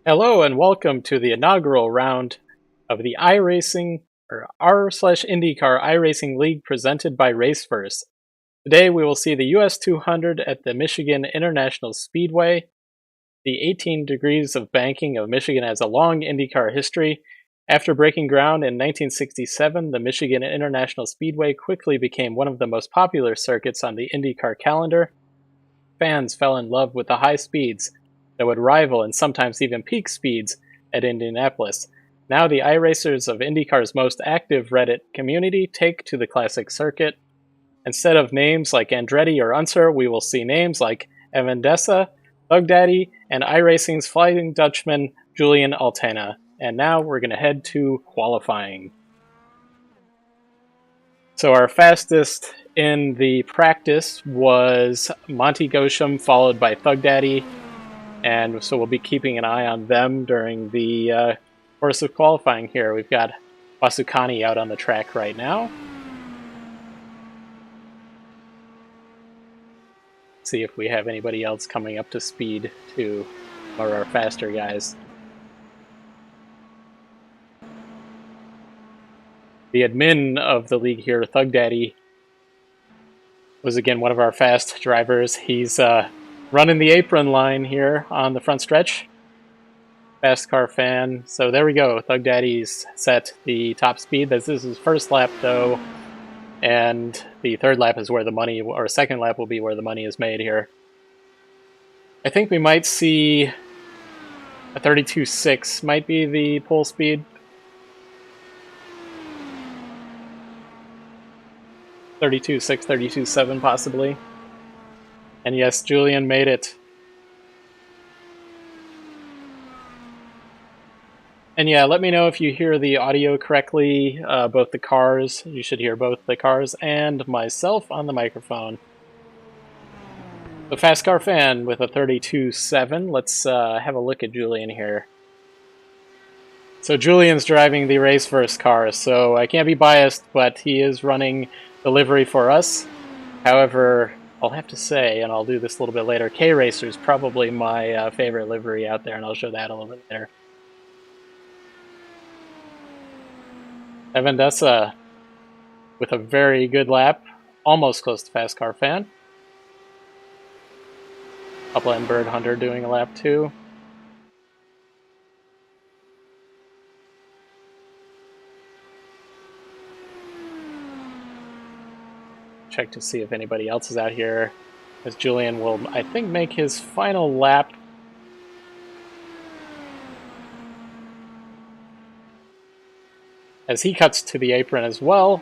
Hello and welcome to the inaugural round of the iRacing or r/IndyCar iRacing League presented by RaceFirst. Today we will see the US 200 at the Michigan International Speedway. The 18 degrees of banking of Michigan has a long IndyCar history. After breaking ground in 1967, the Michigan International Speedway quickly became one of the most popular circuits on the IndyCar calendar. Fans fell in love with the high speeds that would rival and sometimes even peak speeds at Indianapolis. Now the iRacers of IndyCar's most active Reddit community take to the classic circuit. Instead of names like Andretti or Unser, we will see names like Evan Dessa, Thug Daddy, and iRacing's Flying Dutchman Julian Altena. And now we're going to head to qualifying. So our fastest in the practice was Monty Gosham, followed by Thug Daddy, and so we'll be keeping an eye on them during the course of qualifying here. We've got Wasukani out on the track right now. Let's see if we have anybody else coming up to speed too, or our faster guys. The admin of the league here, Thug Daddy, was again one of our fast drivers. He's running the apron line here on the front stretch. Fast car fan. So there we go. Thug Daddy's set the top speed. This is his first lap though, and the third lap is where the money, or second lap will be where the money is made here. I think we might see a 32.6 might be the pole speed. 32.6, 32.7 possibly. And yes, Julian made it. And yeah, let me know if you hear the audio correctly, both the cars. You should hear both the cars and myself on the microphone. The fast car fan with a 32.7. Let's have a look at Julian here. So Julian's driving the RaceFirst car, so I can't be biased, but he is running the livery for us. However, I'll have to say, and I'll do this a little bit later, K-Racer is probably my favorite livery out there, and I'll show that a little bit later. Evan Dessa with a very good lap, almost close to fast car fan. Upland Bird Hunter doing a lap too. Check to see if anybody else is out here, as Julian will, I think, make his final lap. As he cuts to the apron as well,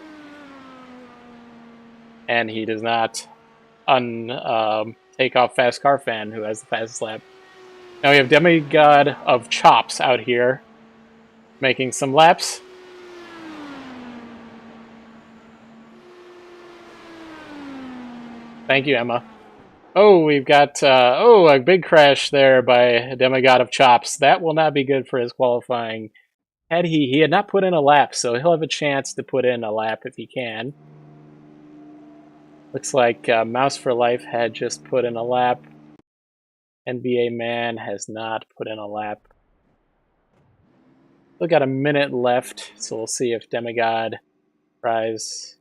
and he does not take off fast car fan, who has the fastest lap. Now we have Demigod of Chops out here making some laps. Thank you, Emma. Oh, we've got a big crash there by Demigod of Chops. That will not be good for his qualifying. He had not put in a lap, so he'll have a chance to put in a lap if he can. Looks like Mouse for Life had just put in a lap. NBA Man has not put in a lap. Still got a minute left, so we'll see if Demigod tries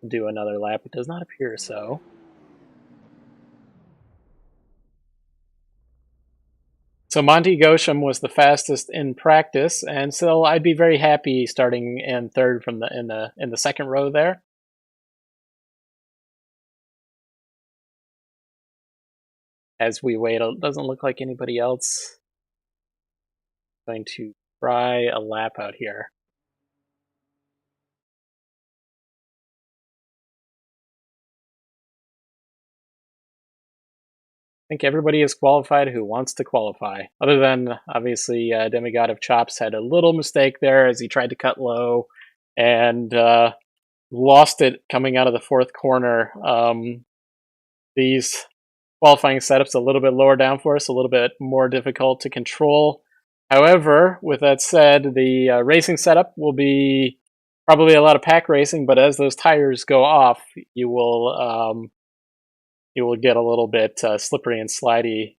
to do another lap. It does not appear so. So Monty Gosham was the fastest in practice, and so I'd be very happy starting in third from in the second row there. As we wait, it doesn't look like anybody else going to try a lap out here. I think everybody is qualified who wants to qualify, other than obviously Demigod of Chops had a little mistake there as he tried to cut low and lost it coming out of the fourth corner. These qualifying setups a little bit lower down for us, a little bit more difficult to control. However, with that said, the racing setup will be probably a lot of pack racing, but as those tires go off, you will get a little bit slippery and slidey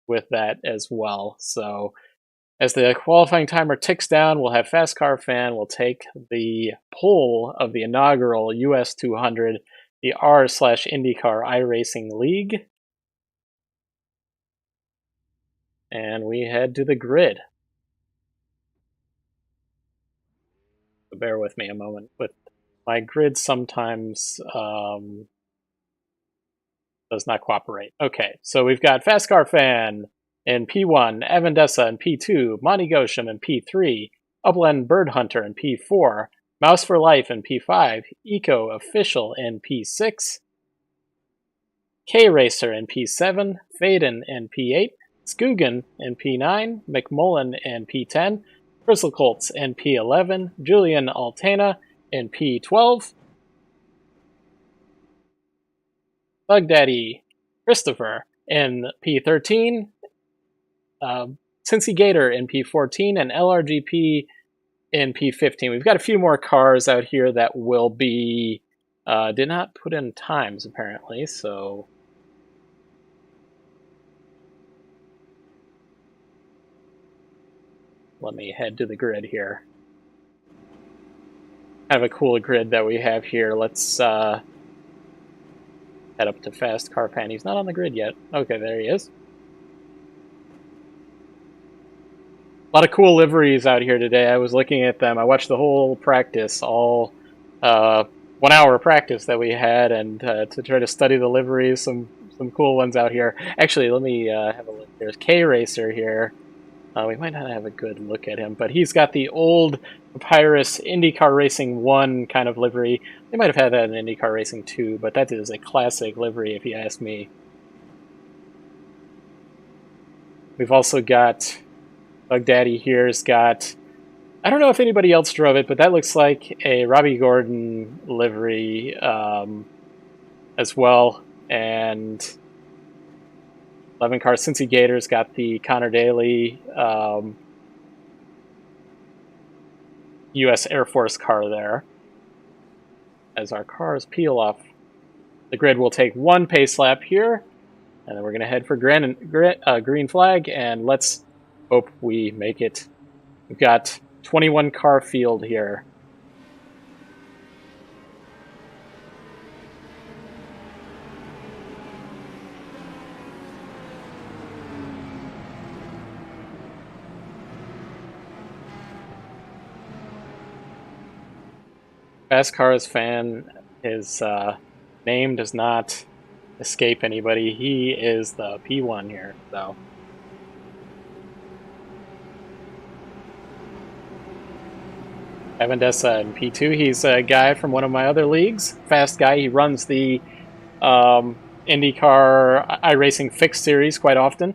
with that as well. So as the qualifying timer ticks down, we'll have Fast Car Fan will take the pole of the inaugural US 200, the R/IndyCar iRacing League. And we head to the grid. So bear with me a moment. With my grid sometimes does not cooperate. Okay, so we've got Fast Car Fan in P1, Avendessa in P2, Monty Gosham in P3, Upland Bird Hunter in P4, Mouse for Life in P5, Eco Official in P6, K-Racer in P7, Faden in P8, Skugan in P9, McMullen in P10, Crystal Colts in P11, Julian Altena in P12, Bug Daddy Christopher in P13, Cincy Gator in P14, and LRGP in P15. We've got a few more cars out here that will be did not put in times apparently, so let me head to the grid here. Kind of a cool grid that we have here. Let's head up to Fast Car Fan. He's not on the grid yet. Okay, there he is. A lot of cool liveries out here today. I was looking at them. I watched the whole practice, all 1 hour practice that we had, and to try to study the liveries. Some cool ones out here. Actually, let me have a look. There's K-Racer here. We might not have a good look at him, but he's got the old Papyrus IndyCar Racing 1 kind of livery. They might have had that in IndyCar Racing 2, but that is a classic livery if you ask me. We've also got Bug Daddy here's got, I don't know if anybody else drove it, but that looks like a Robbie Gordon livery as well. And 11 car Cincy Gator's got the Connor Daly U.S. Air Force car there. As our cars peel off the grid, we'll take one pace lap here, and then we're going to head for green flag, and let's hope we make it. We've got 21 car field here. Fast Cars Fan, his name does not escape anybody. He is the P1 here, so. Avendessa in P2. He's a guy from one of my other leagues. Fast guy. He runs the IndyCar iRacing Fixed Series quite often.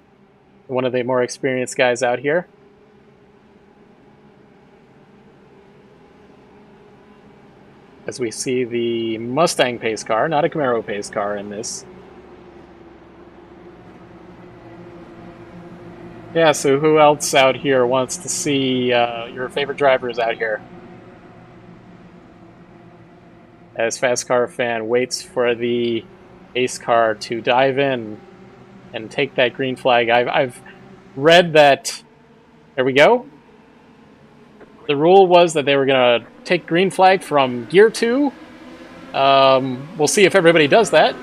One of the more experienced guys out here. As we see the Mustang pace car, not a Camaro pace car in this. Yeah, so who else out here wants to see your favorite drivers out here? As Fast Car Fan waits for the ace car to dive in and take that green flag. I've read that, there we go. The rule was that they were going to take green flag from gear 2. We'll see if everybody does that.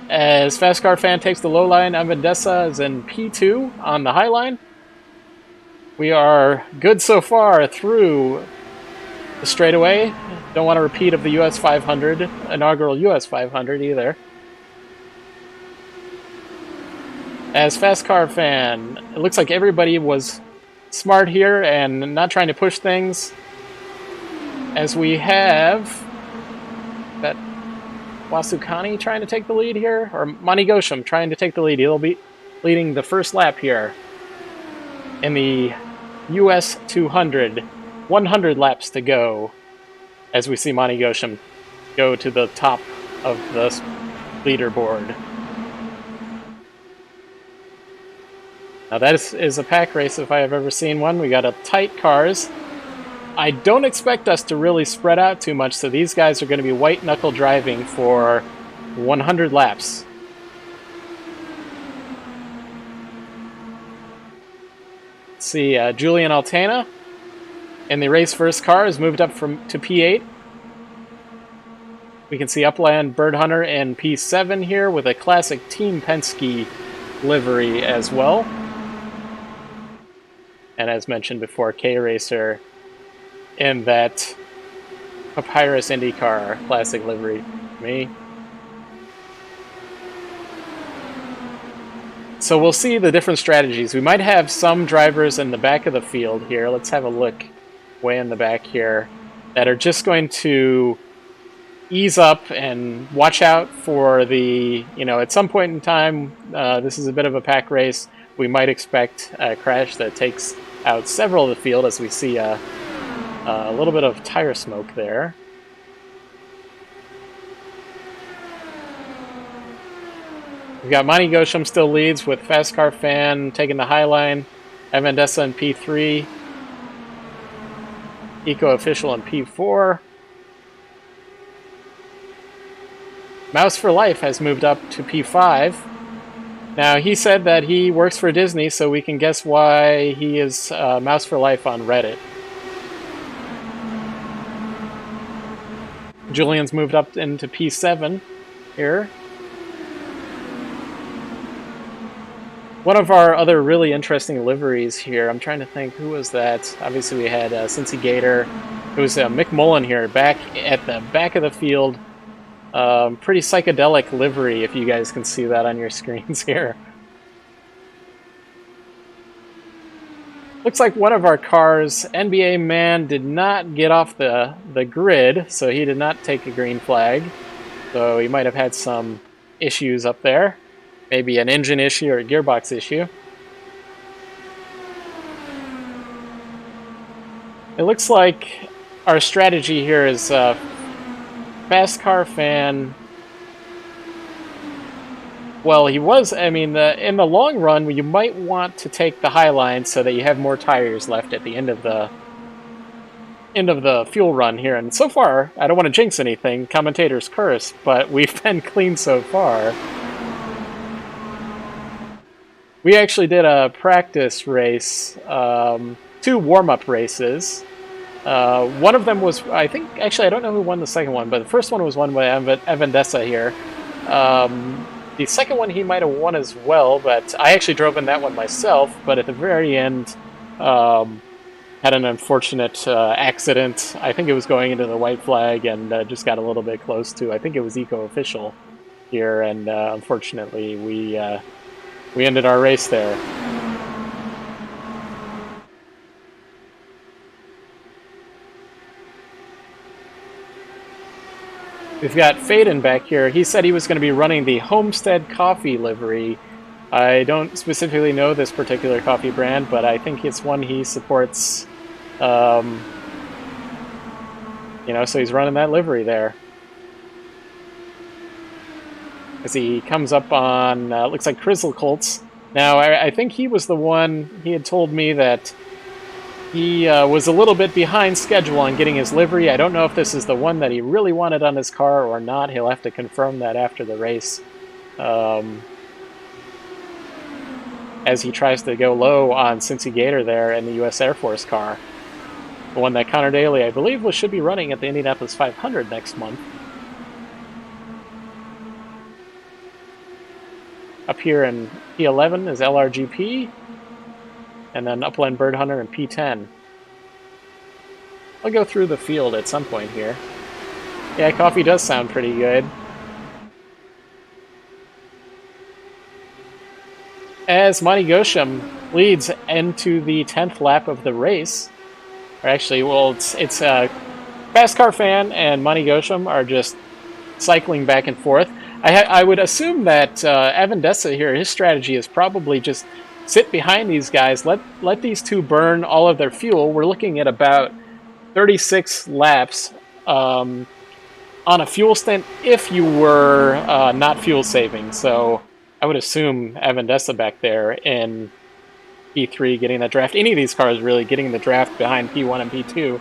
As Fast Car Fan takes the low line, Avendessa is in P2 on the high line. We are good so far through the straightaway. Don't want a repeat of the US 500, inaugural US 500 either. As Fast Car Fan, it looks like everybody was smart here and not trying to push things. As we have that Wasukani trying to take the lead here, or Monty Gosham trying to take the lead. He'll be leading the first lap here in the US 200. 100 laps to go as we see Monty Gosham go to the top of the leaderboard. Now that is a pack race if I have ever seen one. We got a tight cars. I don't expect us to really spread out too much, so these guys are going to be white-knuckle driving for 100 laps. See, Julian Altana in the race first car has moved up to P8. We can see Upland Bird Hunter in P7 here with a classic Team Penske livery as well. And as mentioned before, K-Racer in that Papyrus IndyCar classic livery for me. So we'll see the different strategies. We might have some drivers in the back of the field here. Let's have a look way in the back here that are just going to ease up and watch out for the, at some point in time, this is a bit of a pack race. We might expect a crash that takes out several of the field as we see a little bit of tire smoke there. We've got Monty Gosham still leads with Fast Car Fan taking the high line. Evan Dessa in P3. Eco Official in P4. Mouse for Life has moved up to P5. Now, he said that he works for Disney, so we can guess why he is Mouse for Life on Reddit. Julian's moved up into P7 here. One of our other really interesting liveries here, I'm trying to think, who was that? Obviously we had Cincy Gator. It was Mick Mullen here, back at the back of the field. Pretty psychedelic livery, if you guys can see that on your screens here. Looks like one of our cars, NBA Man, did not get off the grid, so he did not take a green flag. So he might have had some issues up there. Maybe an engine issue or a gearbox issue. It looks like our strategy here is Fast Car Fan. Well, he was, in the long run, you might want to take the high line so that you have more tires left at the end of the fuel run here. And so far, I don't want to jinx anything, commentators curse, but we've been clean so far. We actually did a practice race, 2 warm-up races. One of them was, I don't know who won the second one, but the first one was won by Evan Dessa here. The second one he might have won as well, but I actually drove in that one myself, but at the very end had an unfortunate accident. I think it was going into the white flag and just got a little bit close to, I think it was Eco Official here, and unfortunately we ended our race there. We've got Faden back here. He said he was going to be running the Homestead Coffee livery. I don't specifically know this particular coffee brand, but I think it's one he supports. So he's running that livery there. As he comes up on, looks like Crizzle Colts. Now, I think he was the one, he had told me that he was a little bit behind schedule on getting his livery. I don't know if this is the one that he really wanted on his car or not. He'll have to confirm that after the race. As he tries to go low on Cincy Gator there in the U.S. Air Force car. The one that Connor Daly, I believe, should be running at the Indianapolis 500 next month. Up here in P11 is LRGP, and then Upland Bird Hunter in P10. I'll go through the field at some point here. Yeah, coffee does sound pretty good. As Monty Gosham leads into the 10th lap of the race, or actually, well, it's Fast Car Fan and Monty Gosham are just cycling back and forth. I would assume that Evan Dessa here, his strategy is probably just sit behind these guys, let these two burn all of their fuel. We're looking at about 36 laps on a fuel stint if you were not fuel saving. So I would assume Evan Dessa back there in P3 getting that draft. Any of these cars really getting the draft behind P1 and P2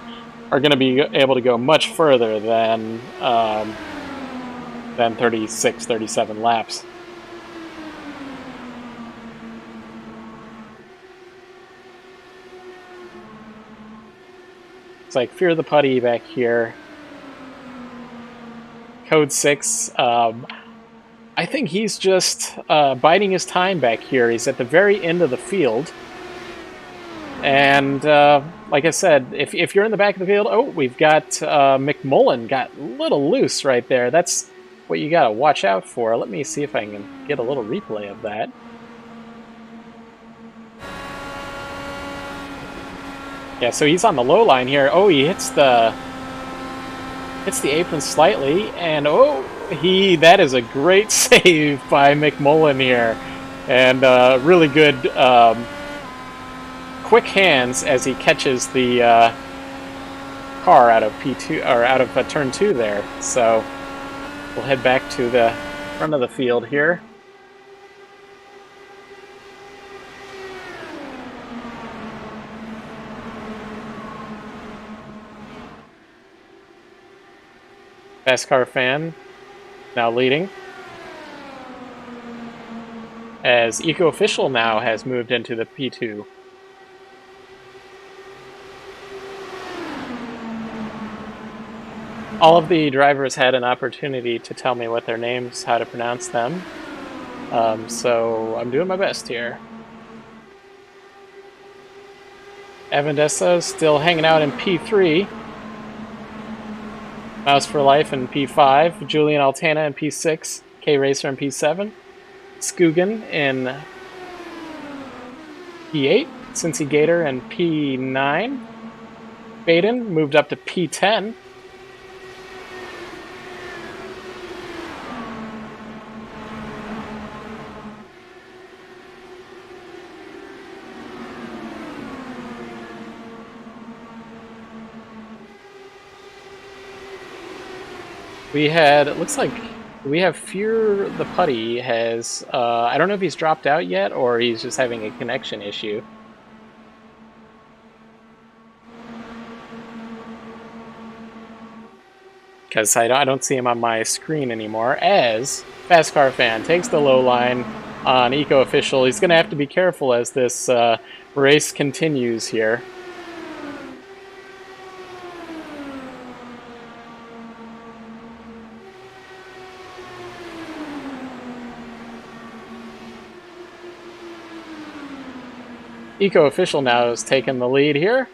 are going to be able to go much further than 36, 37 laps. It's like Fear the Putty back here. Code 6. I think he's just biding his time back here. He's at the very end of the field. And like I said, if you're in the back of the field, oh, we've got McMullen got a little loose right there. That's what you got to watch out for. Let me see if I can get a little replay of that. Yeah, so he's on the low line here. Oh, he hits the apron slightly, and oh, that is a great save by McMullen here, and really good quick hands as he catches the car out of P2 or out of turn 2 there. So we'll head back to the front of the field here. Fast Car Fan now leading, as Eco Official now has moved into the P2. All of the drivers had an opportunity to tell me what their names, how to pronounce them, so I'm doing my best here. Avendessa still hanging out in P3. Mouse for Life in P5, Julian Altana in P6, K-Racer in P7, Skugan in P8, Cincy Gator in P9, Baden moved up to P10, we had, it looks like we have Fear the Putty has, I don't know if he's dropped out yet or he's just having a connection issue. Because I don't see him on my screen anymore, as Fast Car Fan takes the low line on Eco Official. He's going to have to be careful as this race continues here. Eco Official now has taken the lead here,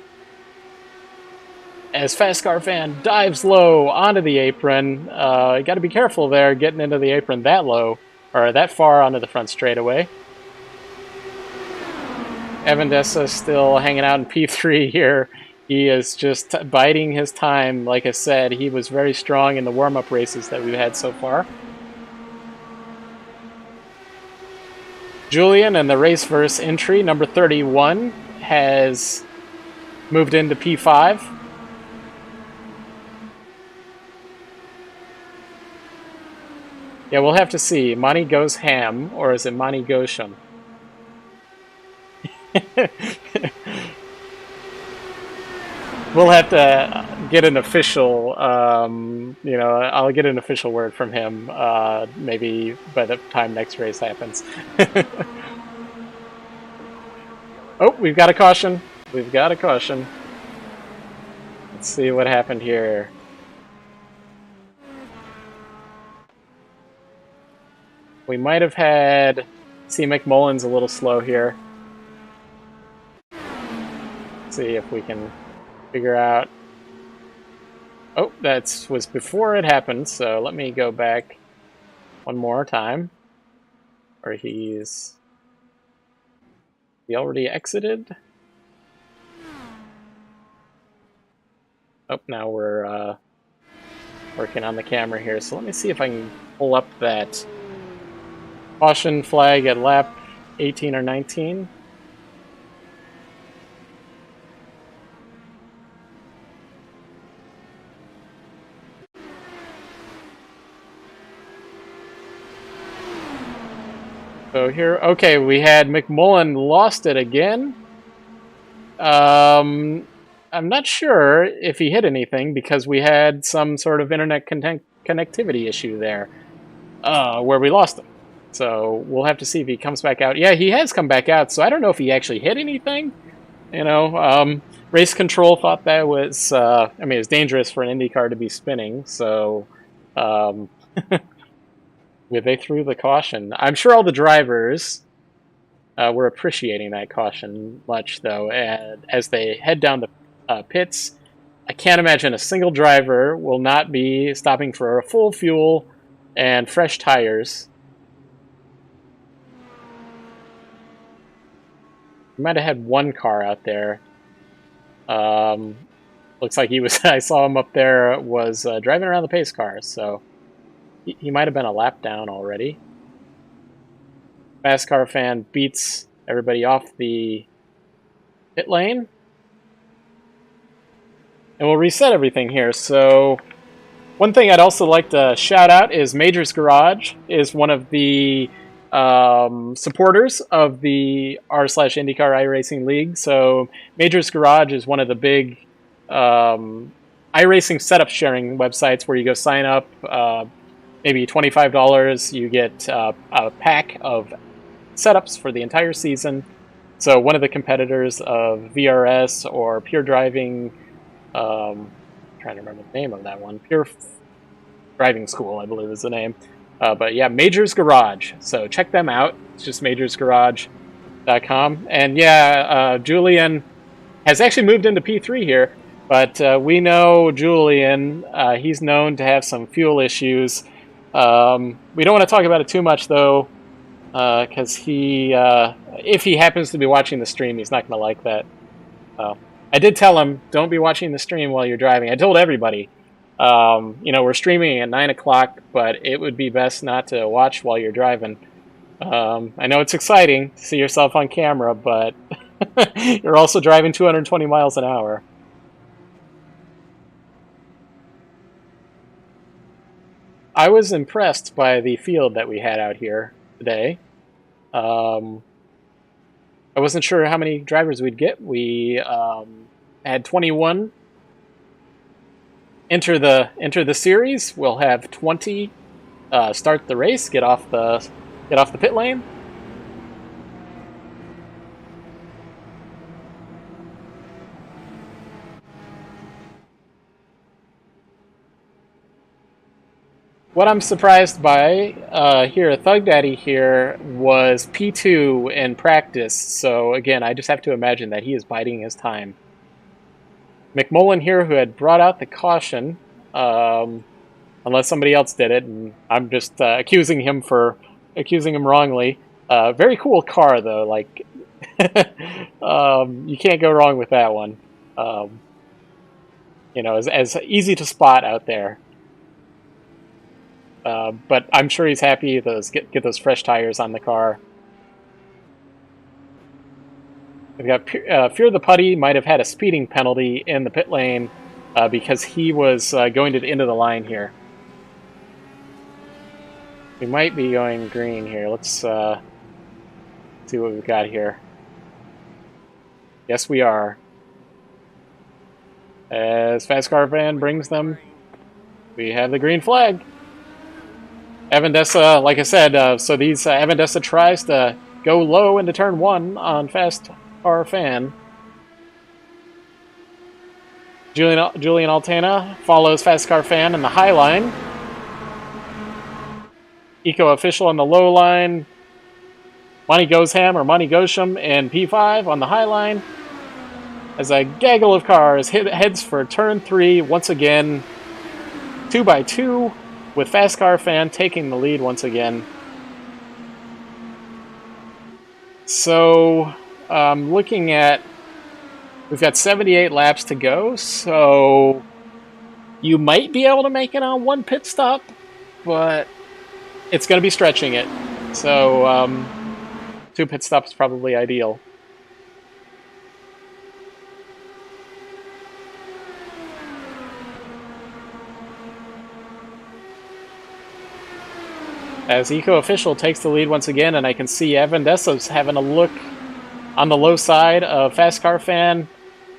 as Fast Car Fan dives low onto the apron. You got to be careful there, getting into the apron that low, or that far onto the front straightaway. Avendessa still hanging out in P3 here. He is just biding his time. Like I said, he was very strong in the warm-up races that we've had so far. Julian in the Raceverse entry, number 31, has moved into P5. Yeah, we'll have to see. Monty Goes Ham, or is it Monty Gosham? We'll have to get an official, you know, I'll get an official word from him, maybe by the time next race happens. Oh, we've got a caution. We've got a caution. Let's see what happened here. We might have had... See, McMullen's a little slow here. Let's see if we can figure out... Oh, that was before it happened, so let me go back one more time. Or he already exited? Oh, now we're working on the camera here, so let me see if I can pull up that caution flag at lap 18 or 19. So here, okay, we had McMullen lost it again. I'm not sure if he hit anything because we had some sort of internet connectivity issue there where we lost him. So we'll have to see if he comes back out. Yeah, he has come back out, so I don't know if he actually hit anything. You know, Race control thought that was, I mean, it was dangerous for an IndyCar to be spinning, so they threw the caution. I'm sure all the drivers were appreciating that caution much, though, and as they head down the pits, I can't imagine a single driver will not be stopping for a full fuel and fresh tires. We might have had one car out there. Looks like he was. I saw him up there. Was driving around the pace car, so he might have been a lap down already. Fast car fan beats everybody off the pit lane, and we'll reset everything here. So, one thing I'd also like to shout out is Major's Garage is one of the supporters of the r/IndyCar iRacing League. So Major's Garage is one of the big iRacing setup sharing websites where you go sign up, maybe $25, you get a pack of setups for the entire season. So one of the competitors of VRS or Pure Driving, I'm trying to remember the name of that one, Pure Driving School, I believe is the name. But yeah, Major's Garage. So check them out. It's just majorsgarage.com. And yeah, Julian has actually moved into P3 here. But we know Julian. He's known to have some fuel issues. We don't want to talk about it too much, though, because if he happens to be watching the stream, he's not going to like that. I did tell him, don't be watching the stream while you're driving. I told everybody. We're streaming at 9 o'clock, but it would be best not to watch while you're driving. I know it's exciting to see yourself on camera, but you're also driving 220 miles an hour. I was impressed by the field that we had out here today. I wasn't sure how many drivers we'd get. We had 21 enter the series. We'll have 20 start the race, get off the pit lane. What I'm surprised by here, Thug Daddy here was P2 in practice. So again, I just have to imagine that he is biding his time. McMullen here, who had brought out the caution, unless somebody else did it, and I'm just accusing him wrongly. Very cool car, though. Like, you can't go wrong with that one. As easy to spot out there. But I'm sure he's happy to get those fresh tires on the car. We've got Fear the Putty might have had a speeding penalty in the pit lane because he was going to the end of the line here. We might be going green here. Let's see what we've got here. Yes, we are. As Fast Car Van brings them, we have the green flag. Avendessa, like I said, so these Avendessa tries to go low into turn 1 on Fast Car Fan. Julian Altana follows Fast Car Fan in the high line. Eco Official on the low line. Monty Gosham in P5 on the high line. As a gaggle of cars heads for turn 3 once again. 2x2 with Fast Car Fan taking the lead once again. So looking at, we've got 78 laps to go, so you might be able to make it on one pit stop, but it's going to be stretching it. So 2 pit stops is probably ideal. As Eco Official takes the lead once again, and I can see Avendessa's having a look on the low side of Fast Car Fan.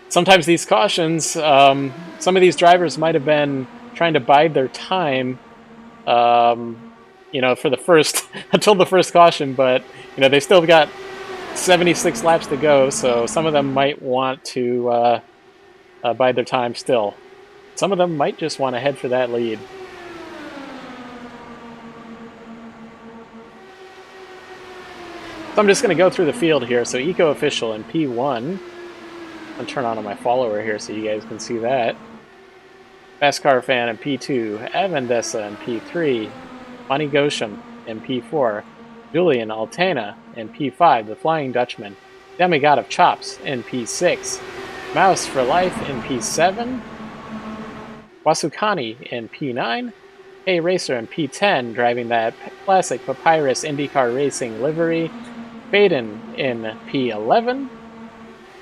Sometimes these cautions, some of these drivers might have been trying to bide their time, for the first, until the first caution, but, they still got 76 laps to go, so some of them might want to bide their time still. Some of them might just want to head for that lead. So I'm just going to go through the field here. So Eco Official in P1. I'll turn on my follower here so you guys can see that. Fast Car Fan in P2. Avendessa in P3. Monty Gosham in P4. Julian Altena in P5. The Flying Dutchman. Demigod of Chops in P6. Mouse for Life in P7. Wasukani in P9. Hey Racer in P10, driving that classic Papyrus IndyCar Racing livery. Baden in P11.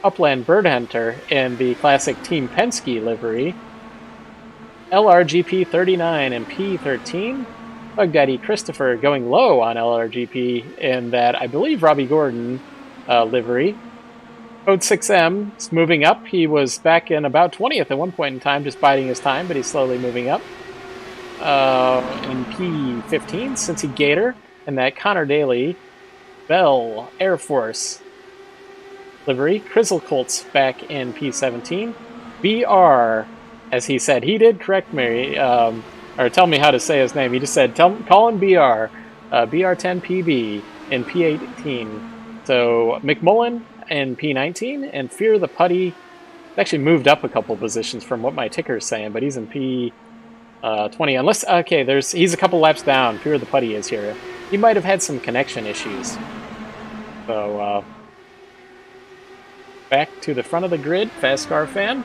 Upland Bird Hunter in the classic Team Penske livery. LRGP 39 in P13. Bug Daddy Christopher going low on LRGP in that, I believe, Robbie Gordon livery. Code 6M is moving up. He was back in about 20th at one point in time, just biding his time, but he's slowly moving up. In P15, Cincy Gator, and that Connor Daly Bell Air Force livery. Crizzle Colts back in P17. BR, as he said, he did correct me, or tell me how to say his name. He just said, call him BR, BR10PB in P18. So McMullen in P19, and Fear the Putty actually moved up a couple positions from what my ticker is saying, but he's in P20. Unless, okay, he's a couple laps down. Fear the Putty is here. He might have had some connection issues. So, back to the front of the grid, Fast Car Fan.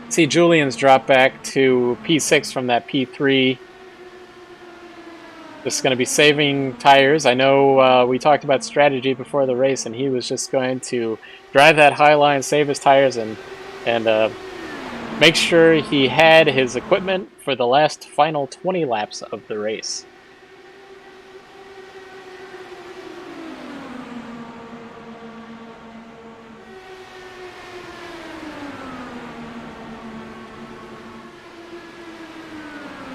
See Julian's drop back to P6 from that P3. Just going to be saving tires. I know we talked about strategy before the race, and he was just going to drive that high line, save his tires, and make sure he had his equipment for the last final 20 laps of the race.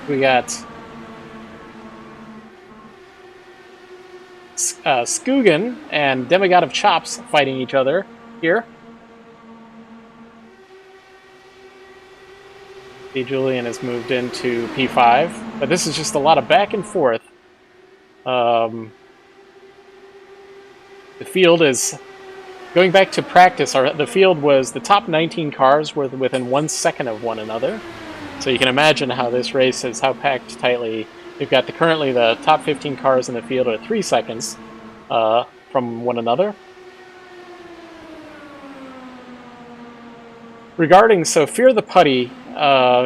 We got Skugan and Demigod of Chops fighting each other here. See, Julian has moved into P5, but this is just a lot of back and forth. The field is going back to practice. The field was the top 19 cars were within 1 second of one another. So you can imagine how this race is, how packed tightly. We've got currently the top 15 cars in the field are 3 seconds from one another. Regarding, so Fear the Putty,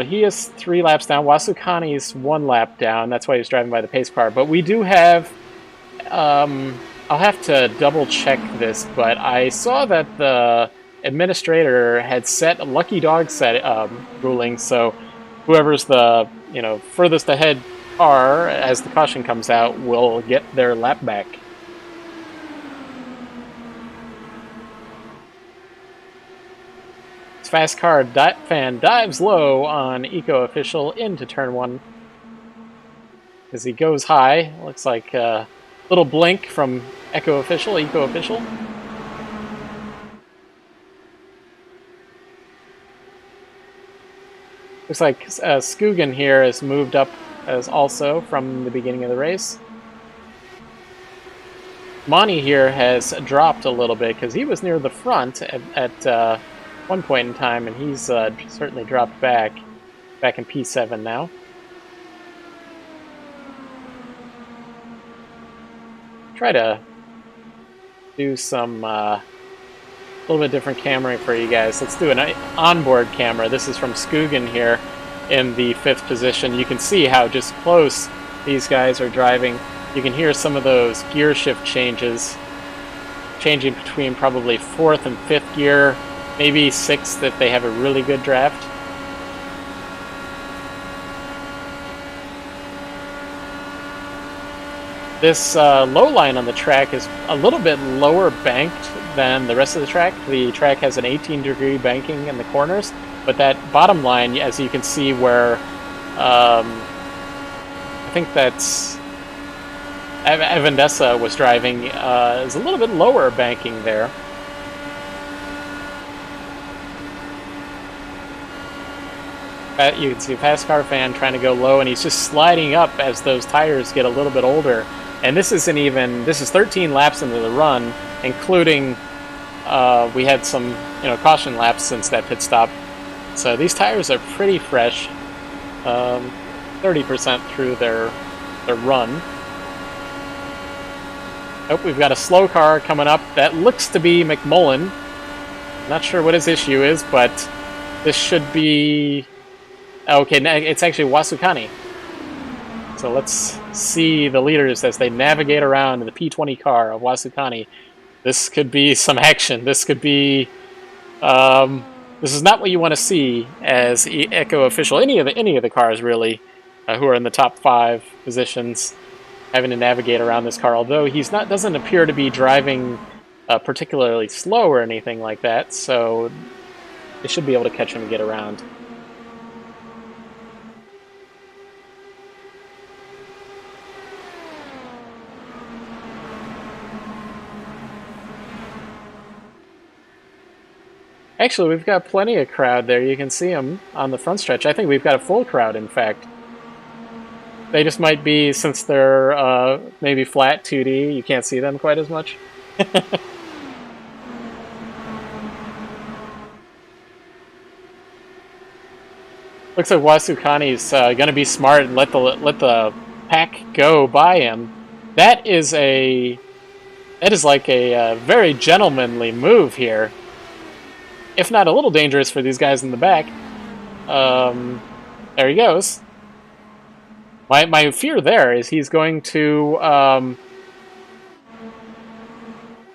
he is 3 laps down. Wasukani's 1 lap down. That's why he's driving by the pace car. But we do have, I'll have to double check this, but I saw that the administrator had set a lucky dog set ruling, so whoever's the furthest ahead car as the caution comes out will get their lap back. Fast Car Fan dives low on Eco Official into turn 1 as he goes high. Looks like a little blink from Eco Official. Looks like Skugan here has moved up as also from the beginning of the race. Monty here has dropped a little bit because he was near the front at one point in time, and he's certainly dropped back in P7 now. Try to do some little bit different camera for you guys. Let's do an onboard camera. This is from Skugan here in the 5th position. You can see how just close these guys are driving. You can hear some of those gear shift changes, changing between probably 4th and 5th gear, maybe 6th if they have a really good draft. This low line on the track is a little bit lower banked than the rest of the track. The track has an 18-degree banking in the corners, but that bottom line, as you can see where, I think that's Evandessa was driving is a little bit lower banking there. You can see Fast Car Fan trying to go low, and he's just sliding up as those tires get a little bit older. And this is 13 laps into the run, including we had some caution laps since that pit stop. So these tires are pretty fresh, 30% through their run. Oh, we've got a slow car coming up. That looks to be McMullen. Not sure what his issue is, but this should be... Okay, it's actually Wasukani. So let's see the leaders as they navigate around in the P20 car of Wasukani. This could be some action. This could be... this is not what you want to see as Echo official. Any of the cars, really, who are in the top 5 positions, having to navigate around this car. Although doesn't appear to be driving particularly slow or anything like that, so they should be able to catch him and get around. Actually, we've got plenty of crowd there. You can see them on the front stretch. I think we've got a full crowd, in fact. They just might be, since they're maybe flat 2D, you can't see them quite as much. Looks like Wasukani's going to be smart and let the pack go by him. That is like a very gentlemanly move here. If not a little dangerous for these guys in the back. There he goes. My fear there is he's going to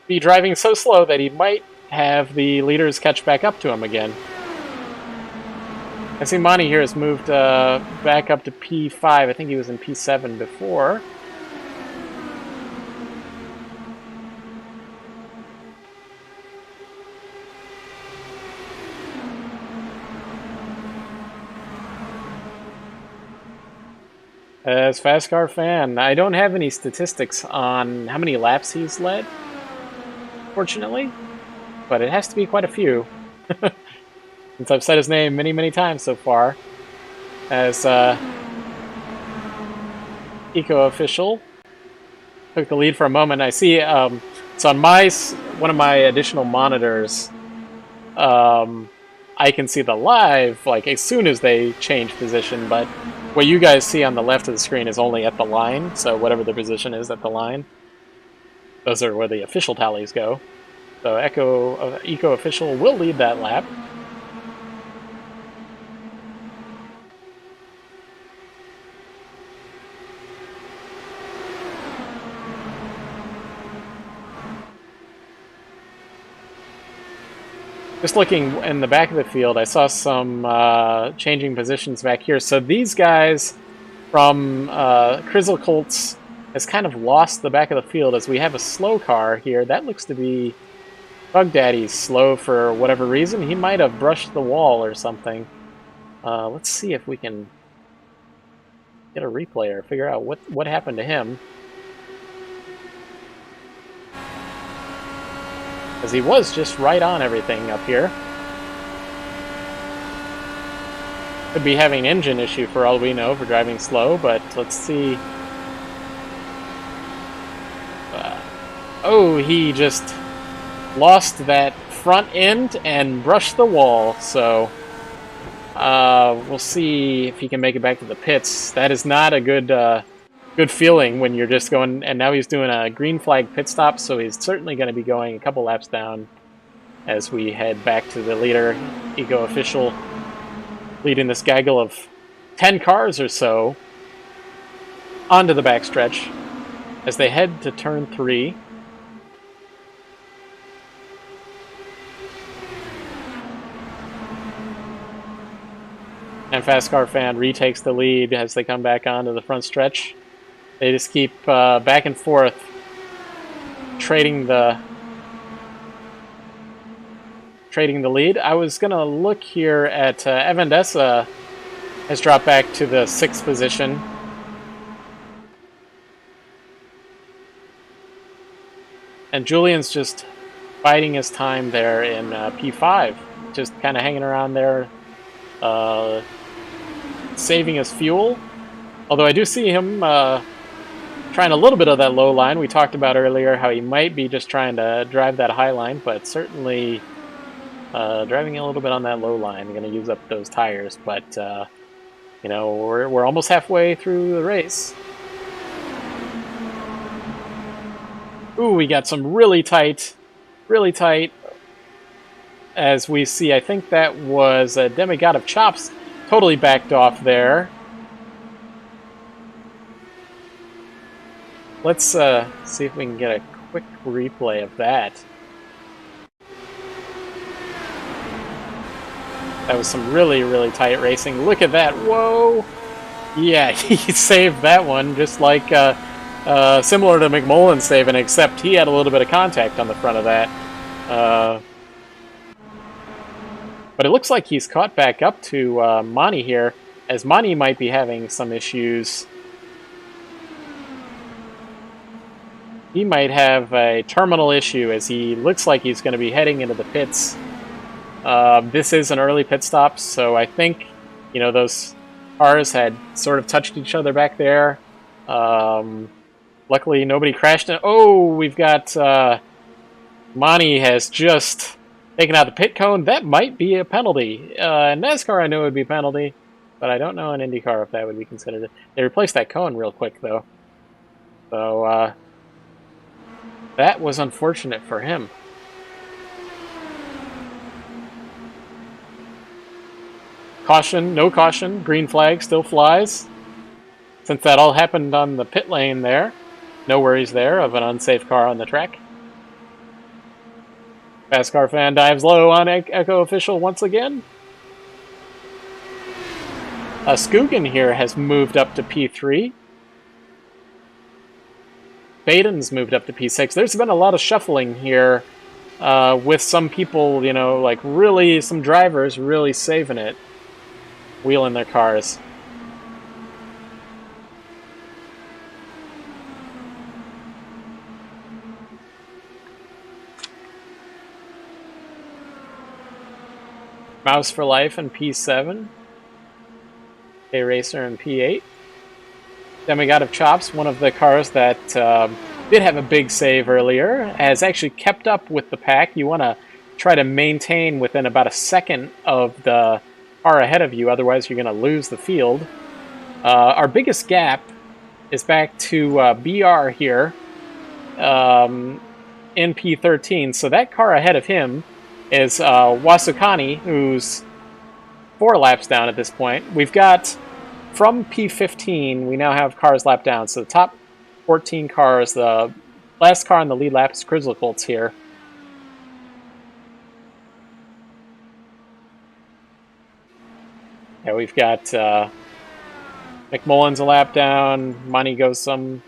be driving so slow that he might have the leaders catch back up to him again. I see Monty here has moved back up to P5. I think he was in P7 before. As Fast Car Fan, I don't have any statistics on how many laps he's led, fortunately, but it has to be quite a few. Since I've said his name many, many times so far. As Eco Official took the lead for a moment. I see, so on one of my additional monitors, I can see the live, like, as soon as they change position, but what you guys see on the left of the screen is only at the line, so whatever the position is at the line, those are where the official tallies go. So Eco Official will lead that lap. Just looking in the back of the field, I saw some changing positions back here. So these guys from Crizzle Colts has kind of lost the back of the field as we have a slow car here. That looks to be Bug Daddy's slow for whatever reason. He might have brushed the wall or something. Let's see if we can get a replay or figure out what happened to him. Because he was just right on everything up here. Could be having an engine issue for all we know for driving slow, but let's see. Oh, he just lost that front end and brushed the wall, so we'll see if he can make it back to the pits. That is not a good feeling when you're just going, and now he's doing a green flag pit stop, so he's certainly going to be going a couple laps down as we head back to the leader, Eco Official, leading this gaggle of 10 cars or so onto the backstretch as they head to turn 3. And Fast Car Fan retakes the lead as they come back onto the front stretch. They just keep back and forth, trading the lead. I was gonna look here at Evandessa has dropped back to the 6th position. And Julian's just biding his time there in P5, just kind of hanging around there, saving his fuel. Although I do see him trying a little bit of that low line. We talked about earlier how he might be just trying to drive that high line, but certainly driving a little bit on that low line. Going to use up those tires, but you know, we're almost halfway through the race. Ooh, we got some really tight, as we see. I think that was a Demigod of Chops totally backed off there. Let's see if we can get a quick replay of that. That was some really tight racing. Look at that. Whoa! Yeah, he saved that one, just like similar to McMullen saving, except he had a little bit of contact on the front of that. But it looks like he's caught back up to Monty here, as Monty might be having some issues. He might have a terminal issue, as he looks like he's going to be heading into the pits. This is an early pit stop, so I think, you know, those cars had sort of touched each other back there. Luckily, nobody crashed in. Oh, we've got Monty has just taken out the pit cone. That might be a penalty. In NASCAR, I know it would be a penalty, but I don't know in IndyCar if that would be considered. They replaced that cone real quick, though. So, that was unfortunate for him. Caution, no caution. Green flag still flies. Since that all happened on the pit lane there, no worries there of an unsafe car on the track. Fast Car Fan dives low on Echo Official once again. Skugan here has moved up to P3. Baden's moved up to P6. There's been a lot of shuffling here with some people, you know, like really, some drivers really saving it, wheeling their cars. Mouse for Life in P7. A-Racer in P8. Demigod of Chops, one of the cars that did have a big save earlier, has actually kept up with the pack. You want to try to maintain within about a second of the car ahead of you, otherwise you're going to lose the field. Our biggest gap is back to BR here in P13, so that car ahead of him is Wasukani, who's 4 laps down at this point. We've got, from P15, we now have cars lapped down. So the top 14 cars, the last car on the lead lap is Grizzly Colts here. Yeah, we've got McMullen's a lap down. Money goes some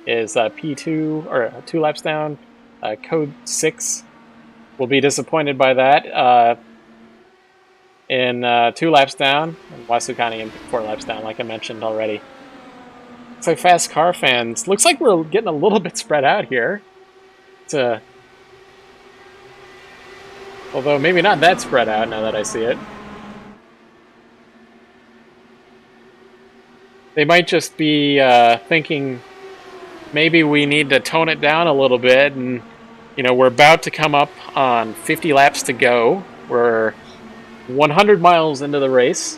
is P2, or 2 laps down. Code 6 will be disappointed by that. In 2 laps down, and Wasukani in 4 laps down, like I mentioned already. It's like Fast Car Fans. Looks like we're getting a little bit spread out here. Although maybe not that spread out now that I see it. They might just be thinking maybe we need to tone it down a little bit, and you know, we're about to come up on 50 laps to go. We're 100 miles into the race,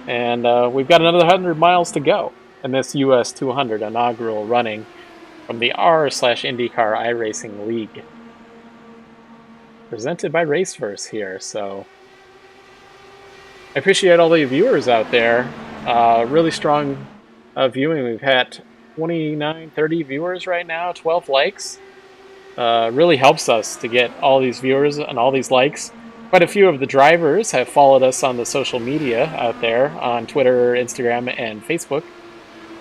and we've got another 100 miles to go in this US 200 inaugural running from the r/IndyCar iRacing League, presented by Raceverse here. So I appreciate all the viewers out there. Really strong viewing. We've had 29, 30 viewers right now, 12 likes. Really helps us to get all these viewers and all these likes. Quite a few of the drivers have followed us on the social media out there on Twitter, Instagram, and Facebook.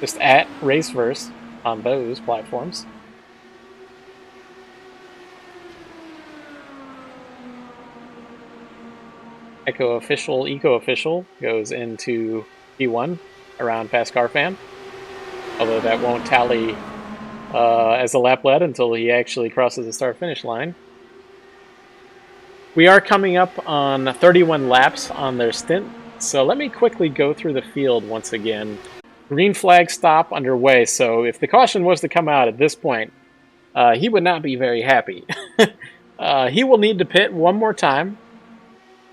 Just at Raceverse on those platforms. Echo Official goes into P1 around Fast Car Fan. Although that won't tally as the lap led until he actually crosses the start-finish line. We are coming up on 31 laps on their stint, so let me quickly go through the field once again. Green flag stop underway, so if the caution was to come out at this point, he would not be very happy. He will need to pit one more time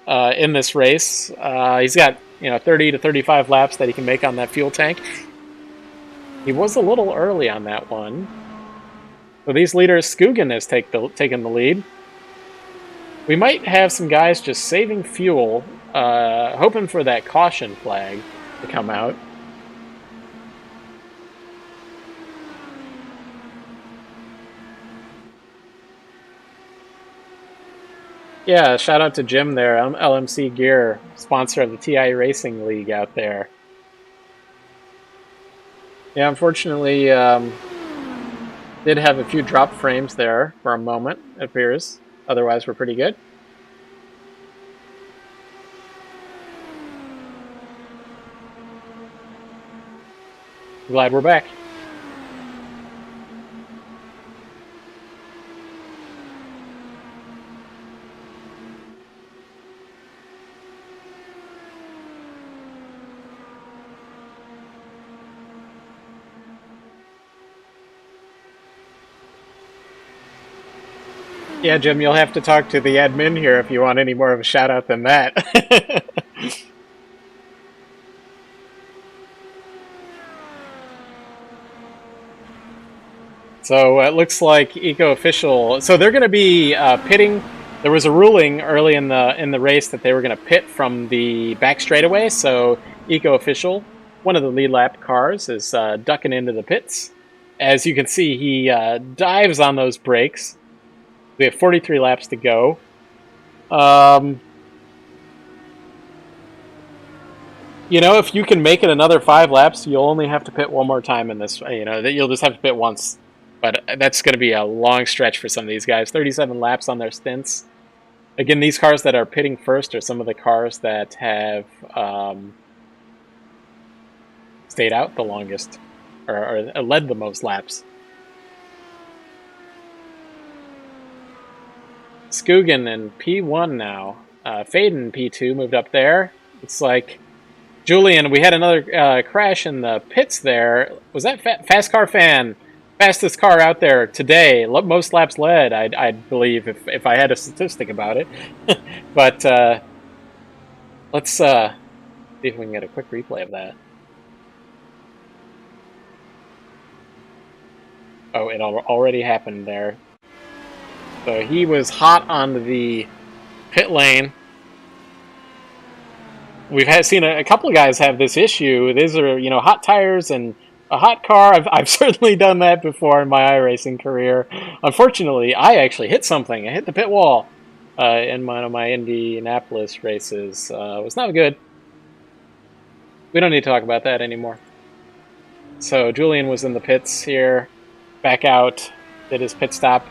in this race. He's got 30 to 35 laps that he can make on that fuel tank. He was a little early on that one. So these leaders, Skugan has taken the lead. We might have some guys just saving fuel, hoping for that caution flag to come out. Yeah, shout out to Jim there, LMC Gear, sponsor of the TI Racing League out there. Yeah, unfortunately, did have a few drop frames there for a moment, it appears. Otherwise, we're pretty good. Glad we're back. Yeah, Jim, you'll have to talk to the admin here if you want any more of a shout out than that. So it looks like Eco Official. So they're going to be pitting. There was a ruling early in the race that they were going to pit from the back straightaway. So Eco Official, one of the lead lap cars, is ducking into the pits. As you can see, he dives on those brakes. We have 43 laps to go. If you can make it another 5 laps, you'll only have to pit one more time in this. You'll just have to pit once. But that's going to be a long stretch for some of these guys. 37 laps on their stints. Again, these cars that are pitting first are some of the cars that have stayed out the longest, or led the most laps. Skugan in P1 now. Faden P2 moved up there. It's like Julian, we had another crash in the pits there. Was that Fast Car Fan? Fastest car out there today, most laps led, I believe, if I had a statistic about it. But let's see if we can get a quick replay of that. Oh, it already happened there. So he was hot on the pit lane. We've seen a couple of guys have this issue. These are, hot tires and a hot car. I've certainly done that before in my iRacing career. Unfortunately, I actually hit something. I hit the pit wall in one of my Indianapolis races. It was not good. We don't need to talk about that anymore. So Julian was in the pits here. Back out. Did his pit stop.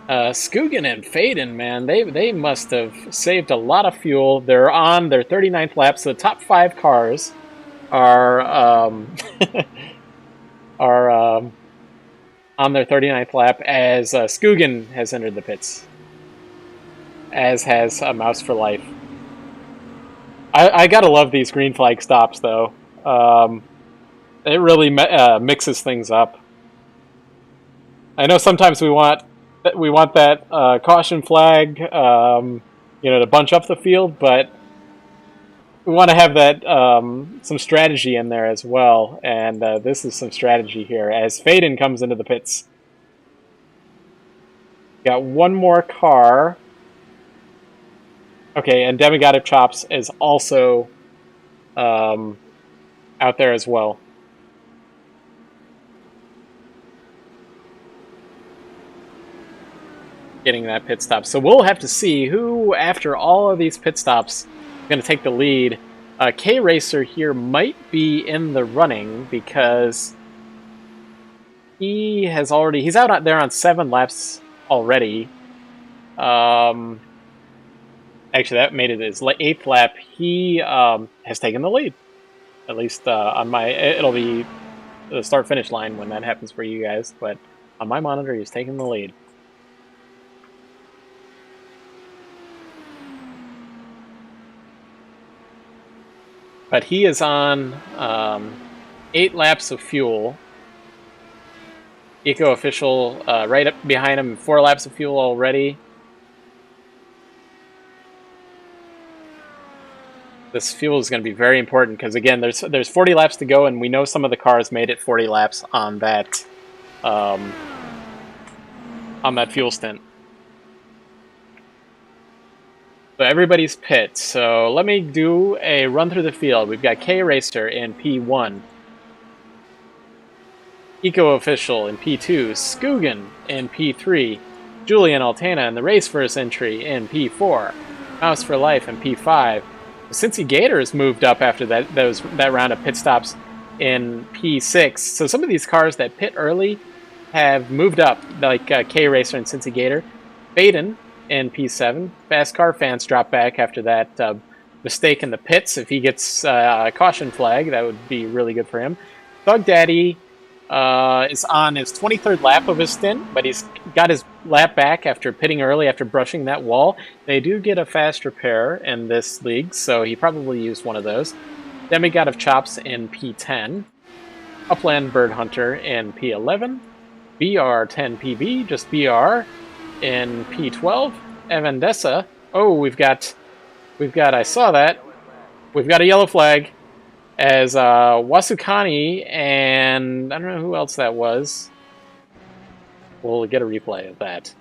Skugan and Faden, man, they must have saved a lot of fuel. They're on their 39th lap, so the top 5 cars are on their 39th lap as Skugan has entered the pits, as has Mouse for Life. I gotta love these green flag stops, though. It really mixes things up. I know sometimes we want that caution flag, to bunch up the field, but we want to have that some strategy in there as well, and this is some strategy here as Faden comes into the pits. Got one more car. Okay, and Demigod of Chops is also out there as well. Getting that pit stop. So we'll have to see who, after all of these pit stops, is going to take the lead. K-Racer here might be in the running because he's out there on 7 laps already. Actually, that made it his 8th lap. He has taken the lead. At least on my, it'll be the start-finish line when that happens for you guys, but on my monitor, he's taking the lead. But he is on 8 laps of fuel. Eco Official right up behind him, 4 laps of fuel already. This fuel is going to be very important because, again, there's 40 laps to go, and we know some of the cars made it 40 laps on that fuel stint. So everybody's pit. So let me do a run through the field. We've got K Racer in P1, Eco Official in P2, Skugan in P3, Julian Altana in the race first entry in P4, Mouse for Life in P5. Cincy Gators moved up after that round of pit stops in P6. So some of these cars that pit early have moved up, like K Racer and Cincy Gator. Baden in P7. Fast Car Fans drop back after that mistake in the pits. If he gets a caution flag, that would be really good for him. Thug Daddy is on his 23rd lap of his stint, but he's got his lap back after pitting early after brushing that wall. They do get a fast repair in this league, so he probably used one of those. Demigod of Chops in P10. Upland Bird Hunter in P11. BR10PB, just BR, in P12. Evandessa. Oh, we've got, I saw that. We've got a yellow flag as Wasukani and I don't know who else that was. We'll get a replay of that.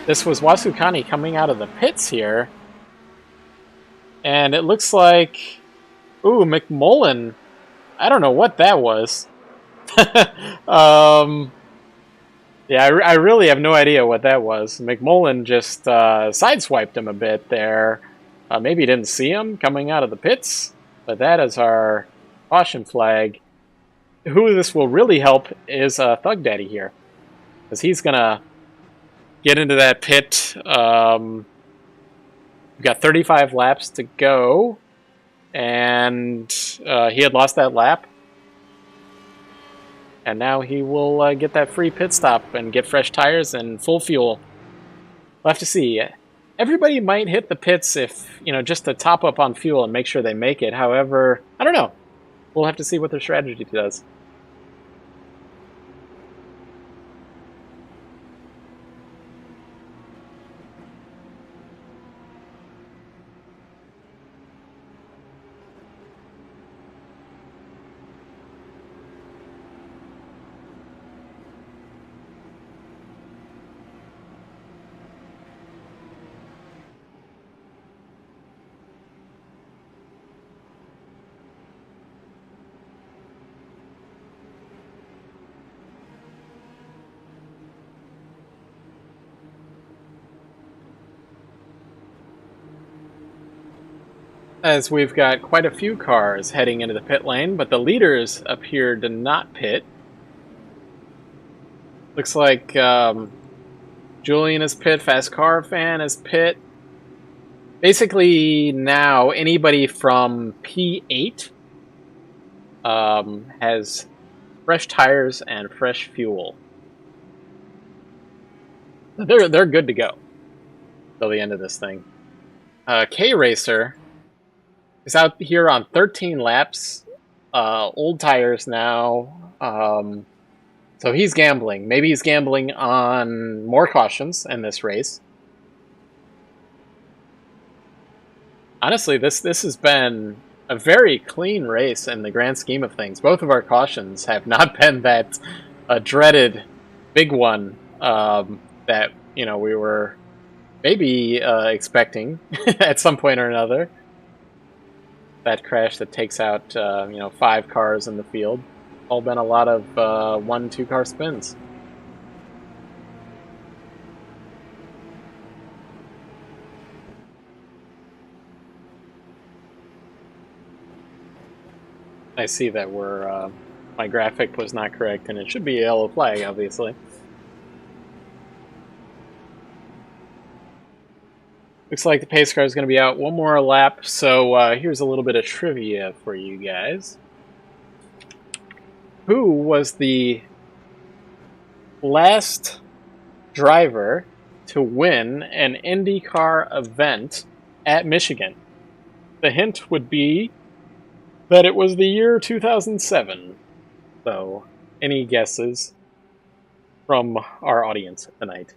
This was Wasukani coming out of the pits here. And it looks like... Ooh, McMullen. I don't know what that was. Yeah, I really have no idea what that was. McMullen just sideswiped him a bit there. Maybe he didn't see him coming out of the pits. But that is our caution flag. Who this will really help is Thug Daddy here. Because he's going to get into that pit. We've got 35 laps to go. And he had lost that lap. And now he will get that free pit stop and get fresh tires and full fuel. We'll have to see. Everybody might hit the pits if, just to top up on fuel and make sure they make it. However, I don't know. We'll have to see what their strategy does. As we've got quite a few cars heading into the pit lane, but the leaders appear to not pit. Looks like Julian is pit, Fast Car Fan is pit. Basically now anybody from P8 has fresh tires and fresh fuel. They're good to go till the end of this thing. K Racer is out here on 13 laps, old tires now, so he's gambling. Maybe he's gambling on more cautions in this race. Honestly, this has been a very clean race in the grand scheme of things. Both of our cautions have not been that dreaded big one that we were maybe expecting at some point or another. That crash that takes out 5 cars in the field. All been a lot of 1-2 car spins. I see that my graphic was not correct, and it should be a yellow flag, obviously. Looks like the pace car is going to be out one more lap, so here's a little bit of trivia for you guys. Who was the last driver to win an IndyCar event at Michigan? The hint would be that it was the year 2007. So, any guesses from our audience tonight?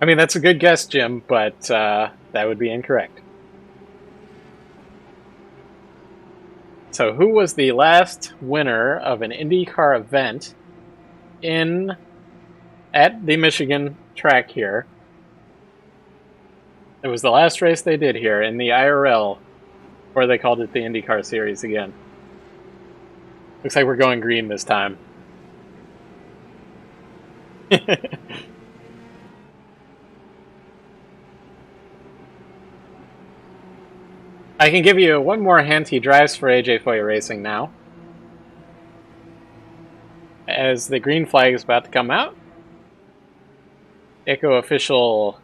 I mean, that's a good guess, Jim, but that would be incorrect. So, who was the last winner of an IndyCar event at the Michigan track here? It was the last race they did here in the IRL, or they called it the IndyCar Series again. Looks like we're going green this time. I can give you one more hint. He drives for AJ Foyt Racing now. As the green flag is about to come out, Echo Official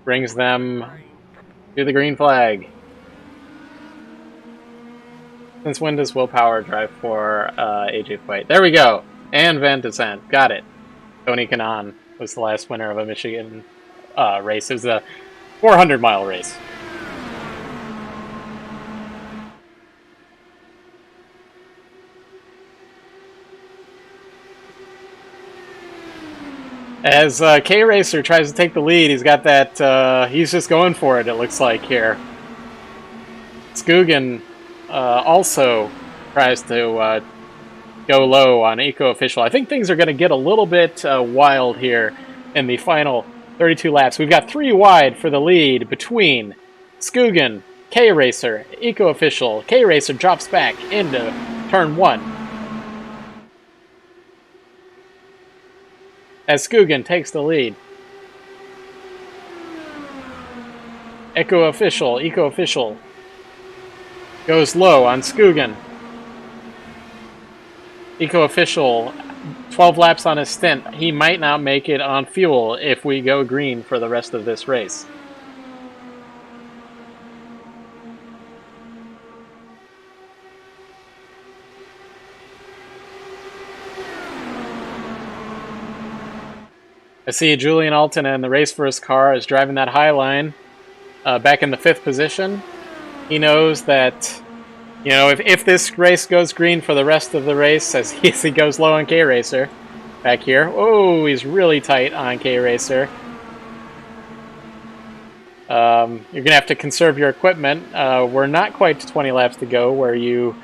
brings them to the green flag. Since when does Willpower drive for AJ Foyt? There we go. And Van de Zandt. Got it. Tony Kanaan was the last winner of a Michigan race. It was a 400-mile race. As K-Racer tries to take the lead, he's got that, he's just going for it, it looks like, here. Skugan also tries to go low on Eco Official. I think things are going to get a little bit wild here in the final 32 laps. We've got 3 wide for the lead between Skugan, K-Racer, Eco Official. K-Racer drops back into turn 1. As Skugan takes the lead. Eco Official goes low on Skugan. Eco Official, 12 laps on his stint. He might not make it on fuel if we go green for the rest of this race. I see Julian Alton in the race first car is driving that high line back in the 5th position. He knows that, you know, if this race goes green for the rest of the race, as he goes low on K-Racer back here. Oh, he's really tight on K-Racer. You're going to have to conserve your equipment. We're not quite to 20 laps to go where you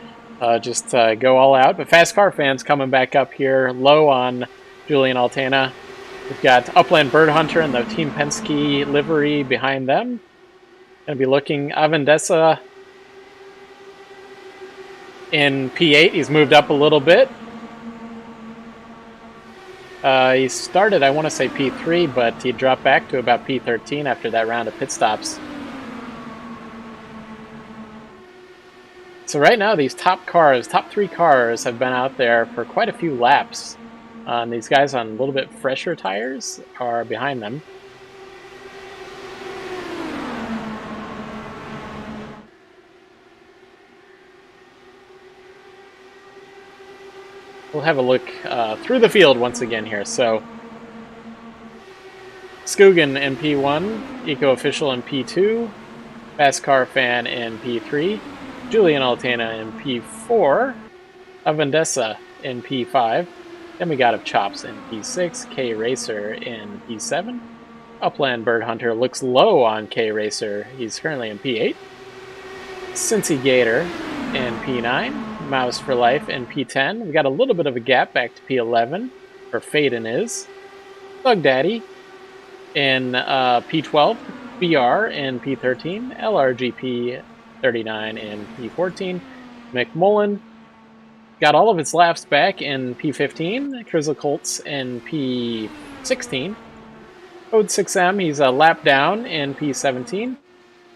just go all out. But Fast Car Fans coming back up here low on Julian Altana. We've got Upland Bird Hunter and the Team Penske livery behind them. Going to be looking Avendesa in P8. He's moved up a little bit. He started, I want to say P3, but he dropped back to about P13 after that round of pit stops. So right now, these top 3 cars, have been out there for quite a few laps. And these guys on a little bit fresher tires are behind them. We'll have a look through the field once again here. So, Skugan in P1, Eco Official in P2, Fast Car Fan in P3, Julian Altana in P4, Avendesa in P5, then we got Chops in P6, K-Racer in P7, Upland Bird Hunter looks low on K-Racer, he's currently in P8, Cincy Gator in P9, Mouse for Life in P10. We got a little bit of a gap back to P11, where Faden is. Thug Daddy in P12, BR in P13, LRGP 39 in P14. McMullen got all of his laps back in P15. Crizzle Colts in P16. Code 6M, he's a lap down in P17.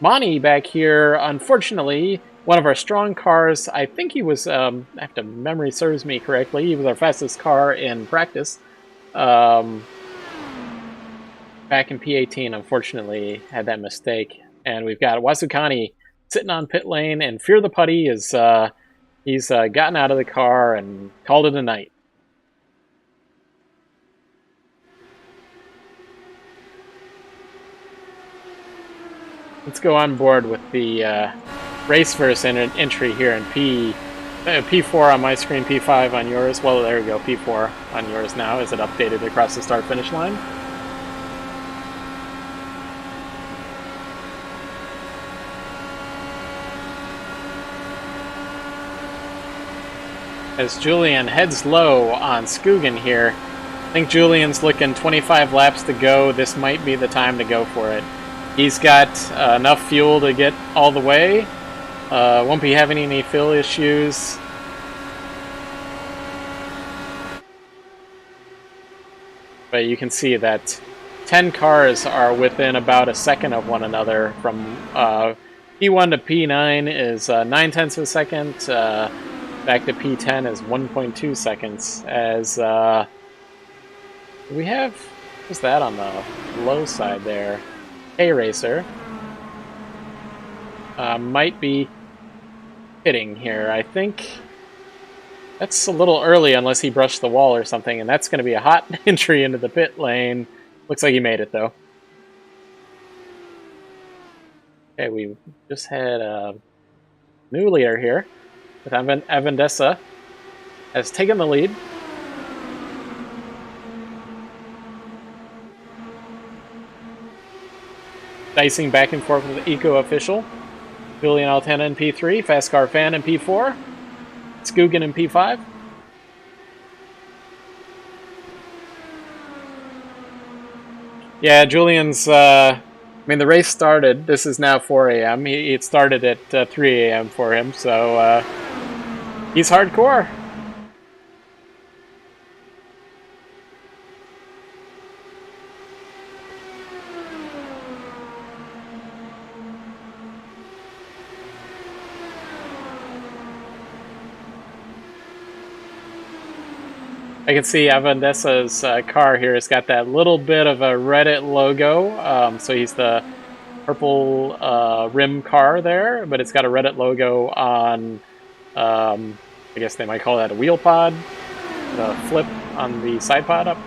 Monty back here, unfortunately, one of our strong cars. I think he was, if memory serves me correctly, he was our fastest car in practice. Back in P18, unfortunately, had that mistake. And we've got Wasukani sitting on pit lane, and Fear the Putty is, he's gotten out of the car and called it a night. Let's go on board with the Raceverse entry here in P4 on my screen, P5 on yours. Well, there we go, P4 on yours now. Is it updated across the start-finish line? As Julian heads low on Skugan here, I think Julian's looking 25 laps to go. This might be the time to go for it. He's got enough fuel to get all the way. Won't be having any fuel issues. But you can see that 10 cars are within about a second of one another. From P1 to P9 is 9/10 of a second. Back to P10 is 1.2 seconds. As we have, what's that on the low side there? K-Racer might be pitting here. I think that's a little early unless he brushed the wall or something, and that's going to be a hot entry into the pit lane. Looks like he made it, though. Okay, we just had a new leader here with Avendessa has taken the lead. Dicing back and forth with the Eco official. Julian Altena in P3, Fast Car Fan in P4, Skugan in P5. Yeah, Julian's, I mean, the race started, this is now 4 a.m. It started at 3 a.m. for him, so he's hardcore. I can see Avendessa's car here has got that little bit of a Reddit logo. So he's the purple rim car there, but it's got a Reddit logo on, I guess they might call that a wheel pod, the flip on the side pod up.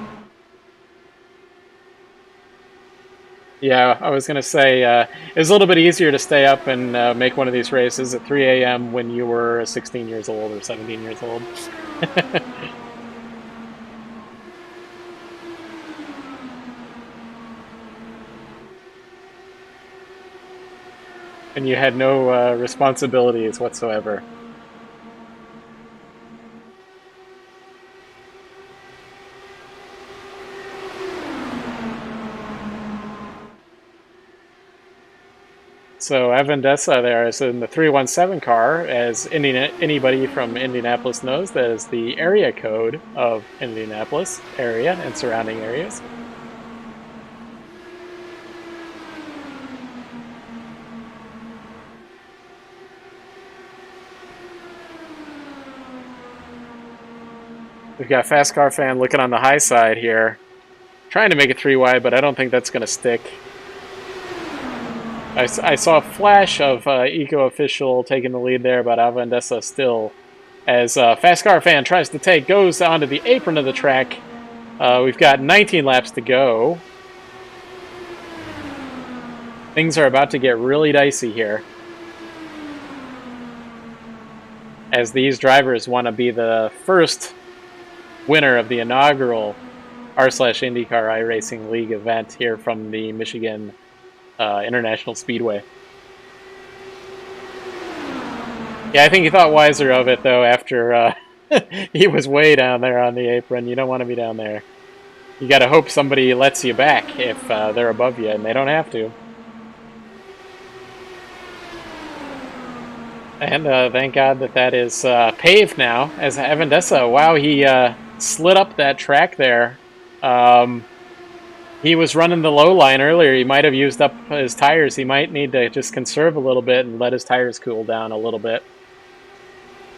Yeah, I was going to say, it was a little bit easier to stay up and make one of these races at 3 a.m. when you were 16 years old or 17 years old. And you had no responsibilities whatsoever. So Avendessa there is in the 317 car, as anybody from Indianapolis knows, that is the area code of Indianapolis area and surrounding areas. We've got Fast Car Fan looking on the high side here, trying to make it 3 wide, but I don't think that's going to stick. I saw a flash of Eco Official taking the lead there, but Avendessa still, as Fast Car Fan tries to take, goes onto the apron of the track. We've got 19 laps to go. Things are about to get really dicey here, as these drivers want to be the first winner of the inaugural r/IndyCar iRacing League event here from the Michigan International Speedway. Yeah, I think he thought wiser of it, though, after he was way down there on the apron. You don't want to be down there. You gotta hope somebody lets you back if they're above you, and they don't have to. And thank God that that is paved now. As Evan Dessa, wow, he slid up that track there. He was running the low line earlier. He might have used up his tires. He might need to just conserve a little bit and let his tires cool down a little bit.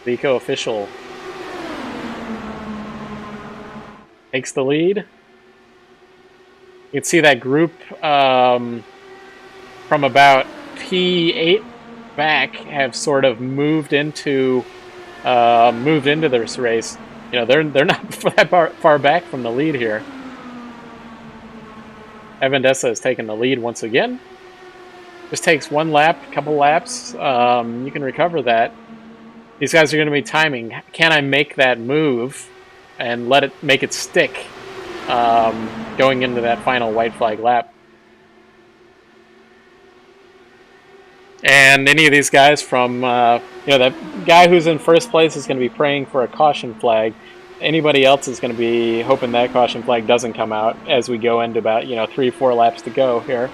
Vico official takes the lead. You can see that group from about P8 back have sort of moved into this race. You know, they're not that far back from the lead here. Evan Dessa has taken the lead once again. Just takes one lap, couple laps. You can recover that. These guys are going to be timing. Can I make that move and make it stick going into that final white flag lap? And any of these guys from, that guy who's in first place is going to be praying for a caution flag. Anybody else is going to be hoping that caution flag doesn't come out as we go into about, 3-4 laps to go here.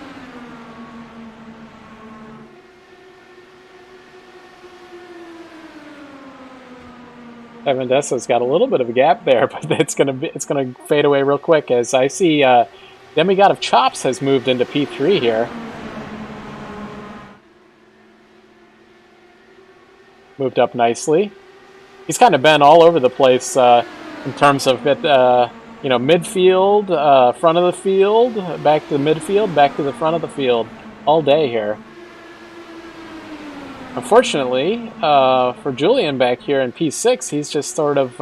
Evan Dessa's got a little bit of a gap there, but it's gonna fade away real quick as I see Demigod of Chops has moved into P3 here. Moved up nicely. He's kind of been all over the place in terms of midfield, front of the field, back to the midfield, back to the front of the field, all day here. Unfortunately, for Julian back here in P6, he's just sort of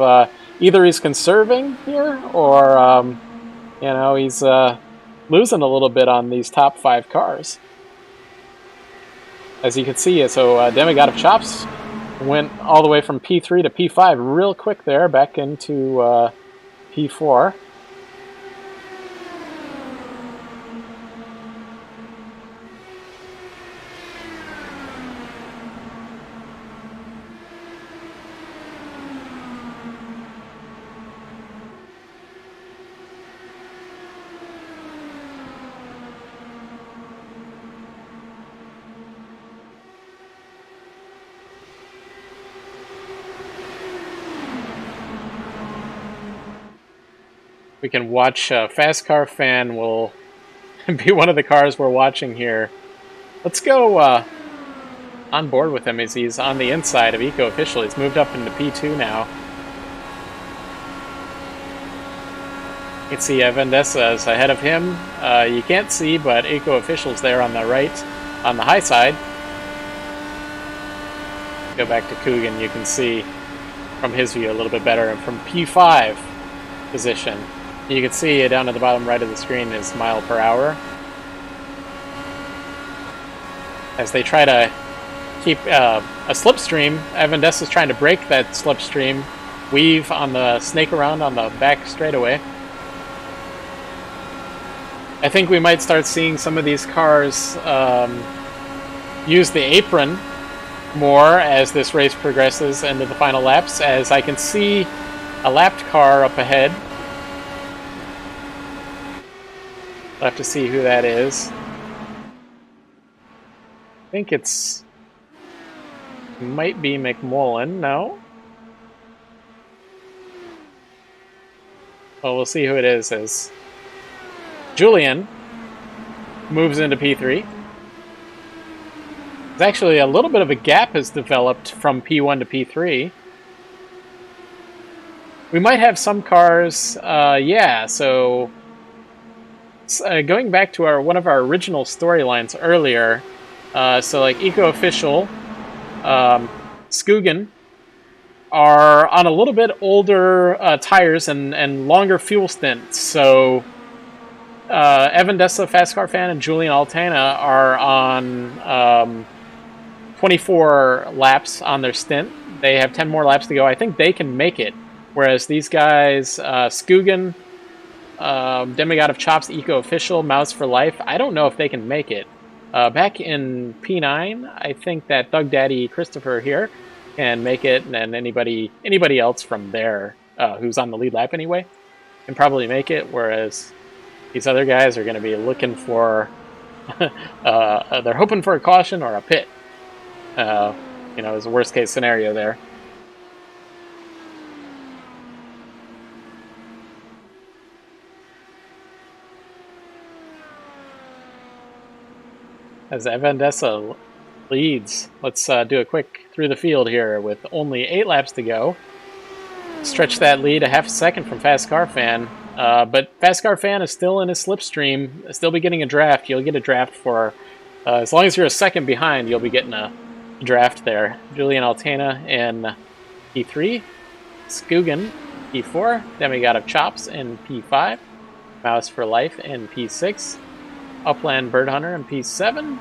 either he's conserving here or he's losing a little bit on these top 5 cars. As you can see, so Demigod of Chops went all the way from P3 to P5 real quick there, back into P4. We can watch Fast Car Fan will be one of the cars we're watching here. Let's go on board with him as he's on the inside of Eco Official. He's moved up into P2 now. You can see Evan Dessa is ahead of him. You can't see, but Eco Official's there on the right, on the high side. Go back to Coogan, you can see from his view a little bit better. And from P5 position, you can see down at the bottom right of the screen is mile per hour. As they try to keep a slipstream, Evan Dessa is trying to break that slipstream, weave on the snake around on the back straightaway. I think we might start seeing some of these cars use the apron more as this race progresses into the final laps, as I can see a lapped car up ahead. I'll have to see who that is. I think it might be McMullen. No? Well, we'll see who it is as Julian moves into P3. There's actually a little bit of a gap has developed from P1 to P3. We might have some cars, so going back to one of our original storylines earlier, so like Eco Official, Skugan are on a little bit older tires and longer fuel stints. So Evan Dessa, Fast Car Fan, and Julian Altana are on 24 laps on their stint. They have 10 more laps to go. I think they can make it. Whereas these guys, Skugan, Demigod of Chops, Eco Official, Mouse for Life, I don't know if they can make it. Back in P9, I think that Thug Daddy Christopher here can make it, and then anybody else from there who's on the lead lap anyway. can probably make it, whereas these other guys are going to be looking for, they're hoping for a caution or a pit. Is a worst case scenario there. As Avendessa leads, let's do a quick through the field here with only 8 laps to go. Stretch that lead a half a second from Fast Car Fan, but Fast Car Fan is still in his slipstream, still be getting a draft. You'll get a draft for, as long as you're a second behind, you'll be getting a draft there. Julian Altana in P3, Skugan P4, Demigod of Chops in P5, Mouse for Life in P6, Upland Bird Hunter in P7,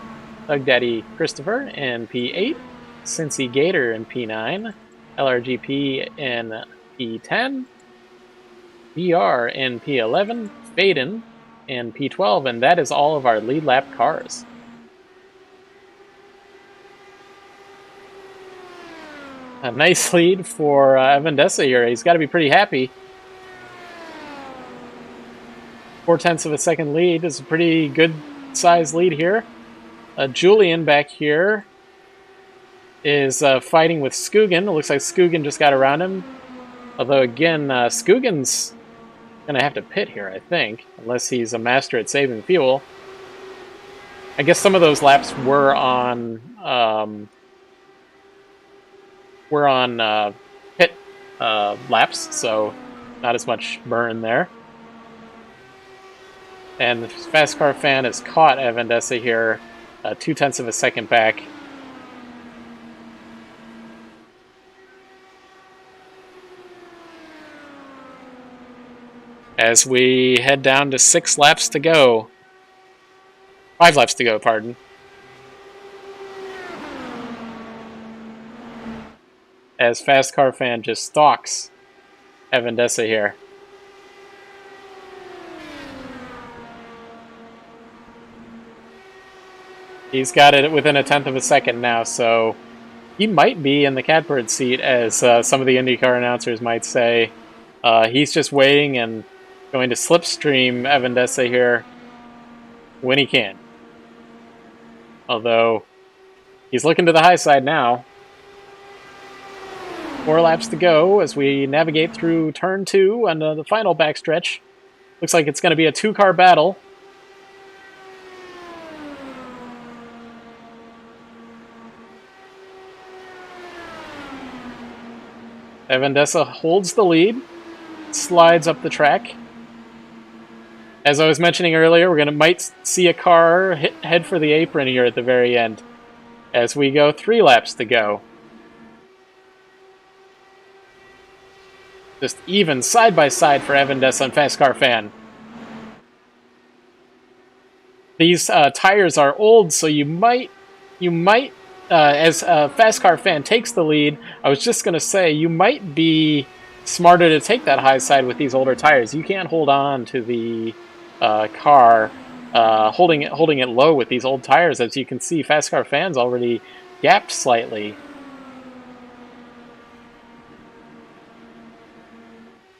Doug Daddy Christopher in P8, Cincy Gator in P9, LRGP in P10, VR in P11, Faden in P12, and that is all of our lead lap cars. A nice lead for Avendessa here. He's got to be pretty happy. 0.4 of a second lead is a pretty good size lead here. Julian back here is fighting with Skugan. It looks like Skugan just got around him. Although, again, Skugan's going to have to pit here, I think, unless he's a master at saving fuel. I guess some of those laps were on pit laps, so not as much burn there. And the Fast Car Fan has caught Avendessa here, 0.2 of a second back. As we head down to 6 laps to go. 5 laps to go, pardon. As Fast Car Fan just stalks Avendessa here. He's got it within 0.1 of a second now, so he might be in the catbird seat, as some of the IndyCar announcers might say. He's just waiting and going to slipstream Avendessa here when he can. Although, he's looking to the high side now. 4 laps to go as we navigate through turn 2 and the final backstretch. Looks like it's going to be a 2-car battle. Avendessa holds the lead, slides up the track. As I was mentioning earlier, might see a car head for the apron here at the very end, as we go 3 laps to go. Just even side by side for Avendessa and Fast Car Fan. These tires are old, so you might, as Fast Car Fan takes the lead, I was just going to say, you might be smarter to take that high side with these older tires. You can't hold on to the car, holding it low with these old tires. As you can see, Fast Car Fan's already gapped slightly.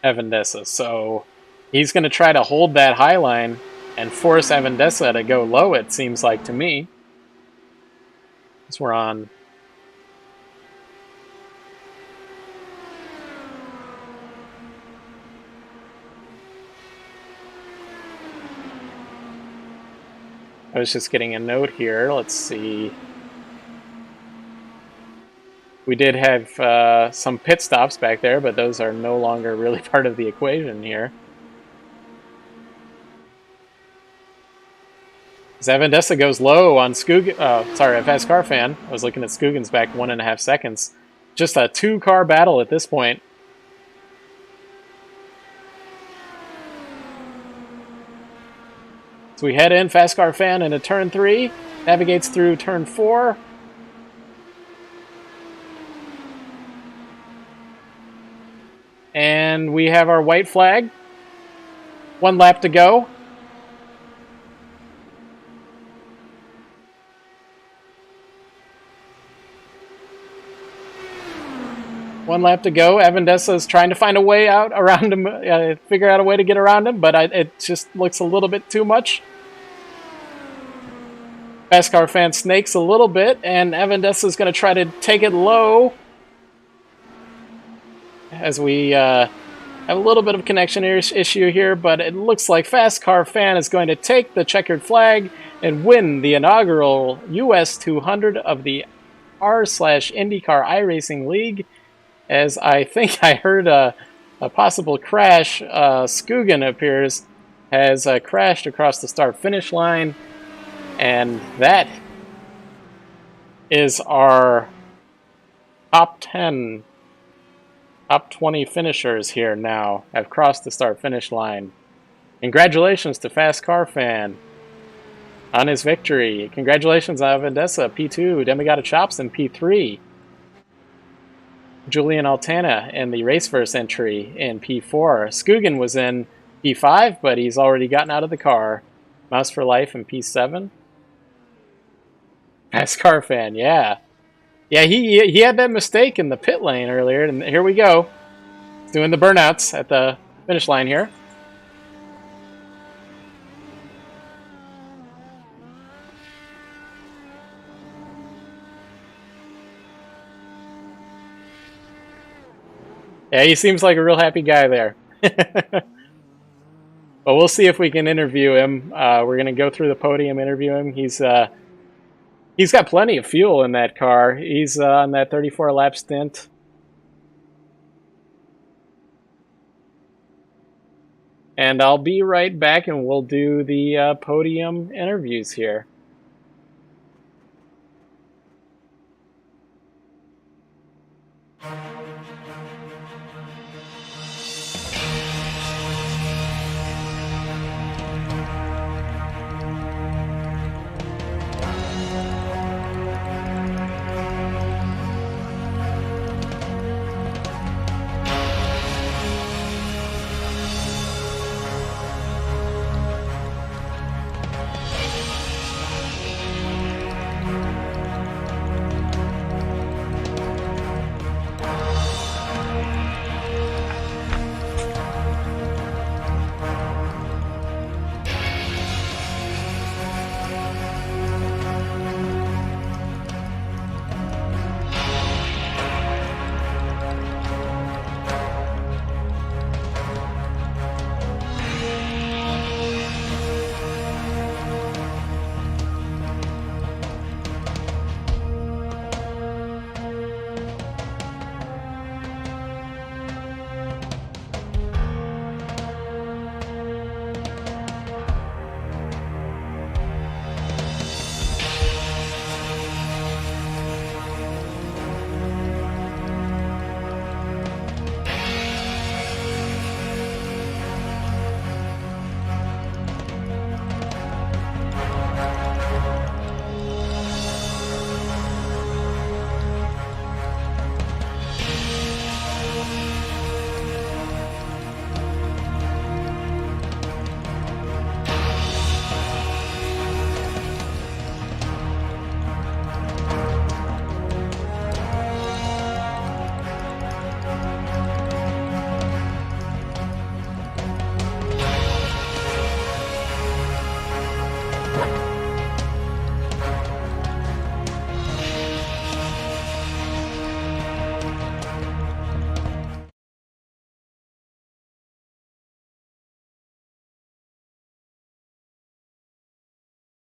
Avendessa, so he's going to try to hold that high line and force Avendessa to go low, it seems like to me. As we're on I was just getting a note here. Let's see. We did have some pit stops back there, but those are no longer really part of the equation here. As Avendessa goes low on Fast Car Fan. I was looking at Skugan's back 1.5 seconds. Just a 2-car battle at this point. So we head in, Fast Car Fan into turn 3, navigates through turn 4. And we have our white flag. 1 lap to go. 1 lap to go. Evan Dessa is trying to find a way out around him, figure out a way to get around him, but it just looks a little bit too much. Fast Car Fan snakes a little bit, and Evan Dessa is going to try to take it low. As we have a little bit of connection issue here, but it looks like Fast Car Fan is going to take the checkered flag and win the inaugural US 200 of the r/IndyCar iRacing League. As I think I heard a possible crash, Skugan appears has crashed across the start-finish line, and that is our top 10. Top 20 finishers here now have crossed the start-finish line. Congratulations to Fast Car Fan on his victory. Congratulations on Vendessa, P2, Demigod Chops in P3. Julian Altana in the Raceverse entry in P4. Skugan was in P5, but he's already gotten out of the car. Mouse for Life in P7. Fast Car Fan, yeah. Yeah, he had that mistake in the pit lane earlier, and here we go. He's doing the burnouts at the finish line here. Yeah, he seems like a real happy guy there. But we'll see if we can interview him. We're going to go through the podium, interview him. He's got plenty of fuel in that car. He's on that 34-lap stint. And I'll be right back, and we'll do the podium interviews here.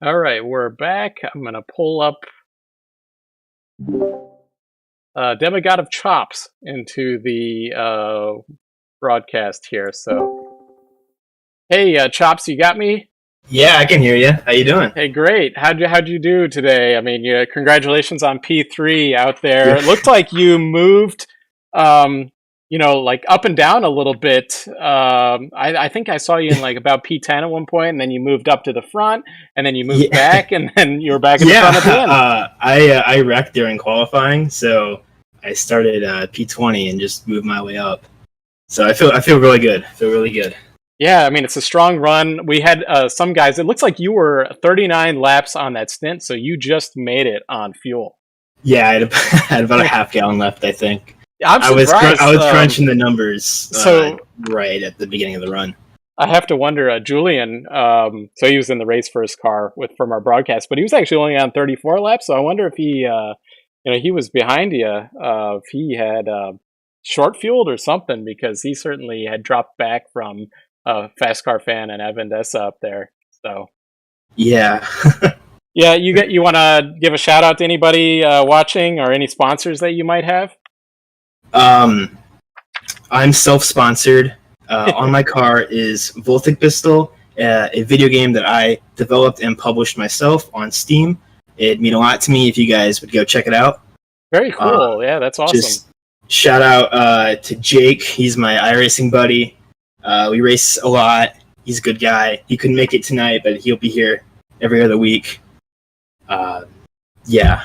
All right, we're back. I'm going to pull up Demigod of Chops into the broadcast here. So, hey, Chops, you got me? Yeah, I can hear you. How you doing? Hey, great. How'd you do today? I mean, congratulations on P3 out there. Yeah. It looked like you moved, like up and down a little bit. I think I saw you in like about P10 at one point, and then you moved up to the front, and then you moved back, and then you were back at the front at the end. I wrecked during qualifying, so I started P20 and just moved my way up. So I feel really good. Yeah, I mean, it's a strong run. We had some guys, it looks like you were 39 laps on that stint, so you just made it on fuel. Yeah, I had about a half gallon left, I think. I'm surprised. I was crunching the numbers So right at the beginning of the run. I have to wonder, Julian. So he was in the race first car from our broadcast, but he was actually only on 34 laps. So I wonder if he, he was behind you. If he had short fueled or something, because he certainly had dropped back from Fast Car Fan and Evan Dessa up there. So yeah. Yeah, you want to give a shout out to anybody watching or any sponsors that you might have? I'm self-sponsored. On my car is Voltic Pistol, a video game that I developed and published myself on Steam. It'd mean a lot to me if you guys would go check it out. Very cool. Yeah, that's awesome. Just shout out to Jake. He's my iRacing buddy. We race a lot. He's a good guy. He couldn't make it tonight, but he'll be here every other week. Yeah.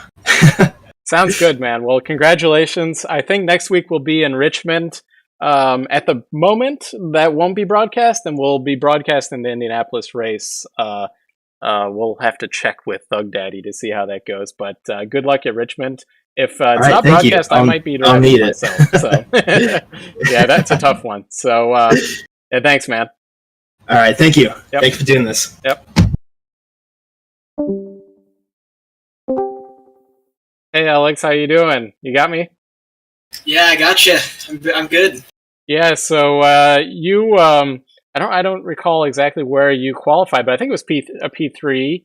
Sounds good, man. Well, congratulations. I think next week we'll be in Richmond. At the moment, that won't be broadcast, and we'll be broadcasting the Indianapolis race. We'll have to check with Thug Daddy to see how that goes. But good luck at Richmond. If it's not broadcast, I might be driving myself. So yeah, that's a tough one. So yeah, thanks, man. All right, thank you. Yep. Thanks for doing this. Yep. Hey, Alex, how you doing? You got me? Yeah, I gotcha. I'm good. Yeah, so you I don't recall exactly where you qualified, but I think it was P3.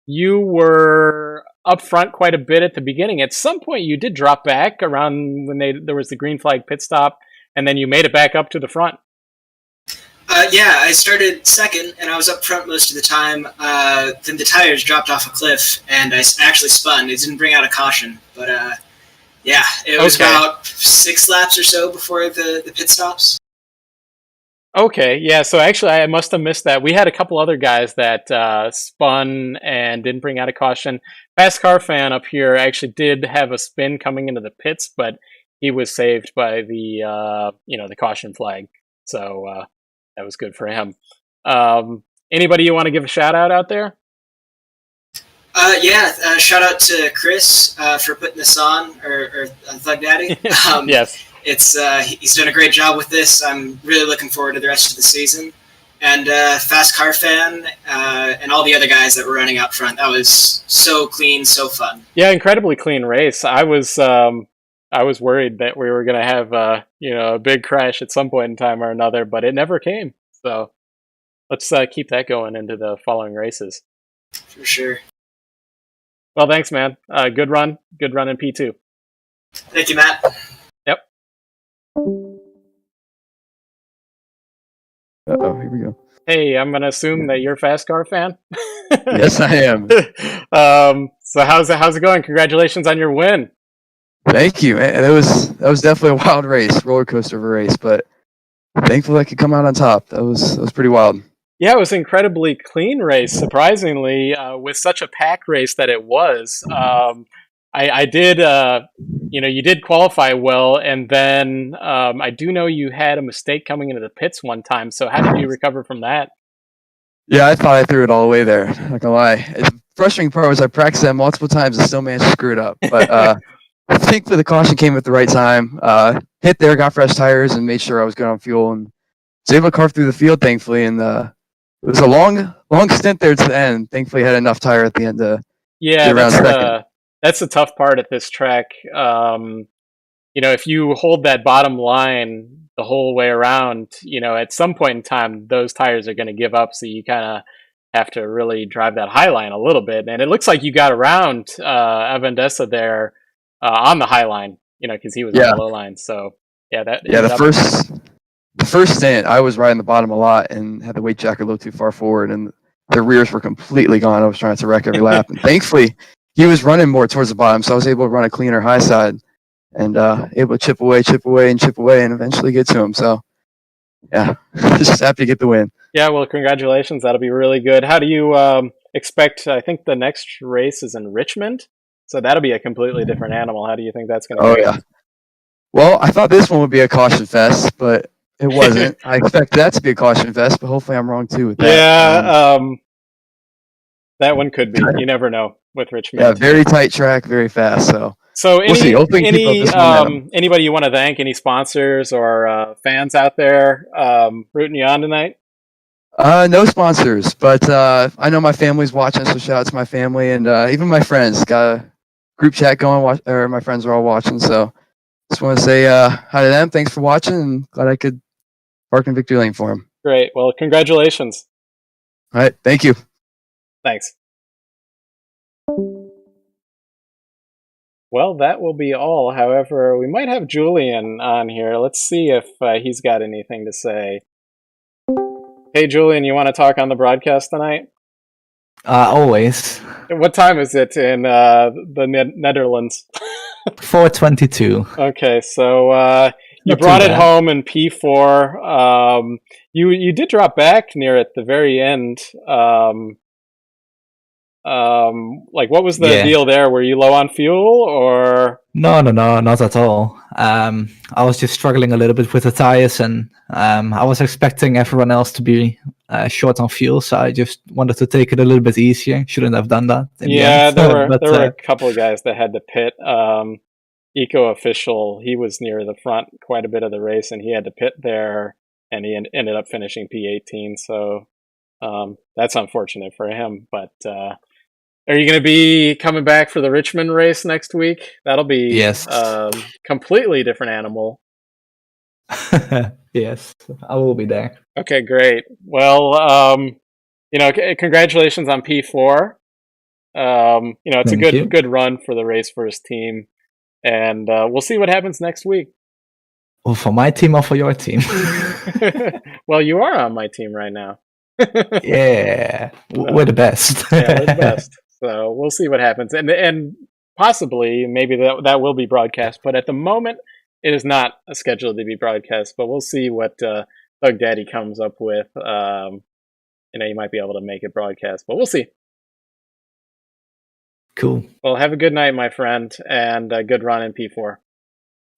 You were up front quite a bit at the beginning. At some point, you did drop back around when there was the green flag pit stop, and then you made it back up to the front. Yeah, I started second, and I was up front most of the time. Then the tires dropped off a cliff, and I actually spun. It didn't bring out a caution, but yeah, it was about 6 laps or so before the pit stops. Okay, yeah, so actually I must have missed that. We had a couple other guys that spun and didn't bring out a caution. Fast Car Fan up here actually did have a spin coming into the pits, but he was saved by the the caution flag. So that was good for him. Anybody you want to give a shout out there? Shout out to Chris for putting this on, or Thug Daddy. Yes. He's done a great job with this. I'm really looking forward to the rest of the season. And Fast Car Fan and all the other guys that were running out front. That was so clean, so fun. Yeah, incredibly clean race. I was worried that we were going to have a big crash at some point in time or another, but it never came. So let's keep that going into the following races. For sure. Well, thanks, man. Good run in P2. Thank you, Matt. Yep. Uh-oh, here we go. Hey, I'm going to assume that you're a Fast Car Fan. Yes, I am. So how's it going? Congratulations on your win. Thank you. And that was definitely a wild race, roller coaster of a race, but thankfully I could come out on top. That was pretty wild. Yeah, it was an incredibly clean race, surprisingly, with such a pack race that it was. I did, you did qualify well, and then I do know you had a mistake coming into the pits one time. So how did you recover from that? Yeah, I thought I threw it all away there. Not gonna lie. The frustrating part was I practiced that multiple times and still managed to screw it up. But thankfully the caution came at the right time. Hit there, got fresh tires, and made sure I was good on fuel, and was able to carve through the field, thankfully. And it was a long stint there to the end. Thankfully, I had enough tire at the end to get around second. That's the tough part at this track. If you hold that bottom line the whole way around, at some point in time, those tires are going to give up. So you kind of have to really drive that high line a little bit. And it looks like you got around Evan Dessa there on the high line, because he was on the low line. So the first stint, I was riding the bottom a lot and had the weight jacket a little too far forward, and the rears were completely gone. I was trying to wreck every lap, and thankfully, he was running more towards the bottom, so I was able to run a cleaner high side and able to chip away, and eventually get to him. So, yeah, just happy to get the win. Yeah, well, congratulations. That'll be really good. How do you expect? I think the next race is in Richmond, so that'll be a completely different animal. How do you think that's going to go? Oh, yeah. Well, I thought this one would be a caution fest, but it wasn't. I expect that to be a caution fest, but hopefully I'm wrong too with that. Yeah, that one could be. You never know with Richmond. Yeah, very tight track, very fast. So So We'll see. Hopefully we can keep up this momentum. anybody you want to thank, any sponsors or fans out there rooting you on tonight? No sponsors, but I know my family's watching, so shout out to my family and even my friends. Got a group chat going, or my friends are all watching, so just want to say hi to them. Thanks for watching, and glad I could park in victory lane for them. Great. Well, congratulations. All right, thank you. Thanks. Well, that will be all. However, we might have Julian on here. Let's see if he's got anything to say. Hey, Julian, you want to talk on the broadcast tonight? Always. What time is it in the Netherlands? 4:22. Okay, so you Not too brought it bad. home in P4. You did drop back near at the very end. Like, what was the Yeah. deal there? Were you low on fuel, or? No, not at all. I was just struggling a little bit with the tires, and I was expecting everyone else to be short on fuel, so I just wanted to take it a little bit easier. Shouldn't have done that. In the Yeah, end. there were a couple of guys that had to pit. Eco Official, he was near the front quite a bit of the race, and he had to pit there, and he ended up finishing P18. So that's unfortunate for him. But are you going to be coming back for the Richmond race next week? That'll be Yes. Completely different animal. Yes, I will be there. Okay, great. Well, congratulations on P4. It's Thank a you. good run for the Race First team, and we'll see what happens next week. Well, for my team or for your team? Well, you are on my team right now. Yeah, we're the best. Yeah, we're the best. So we'll see what happens, and possibly maybe that will be broadcast. But at the moment, it is not scheduled to be broadcast. But we'll see what Doug Daddy comes up with. You might be able to make it broadcast, but we'll see. Cool. Well, have a good night, my friend, and a good run in P4.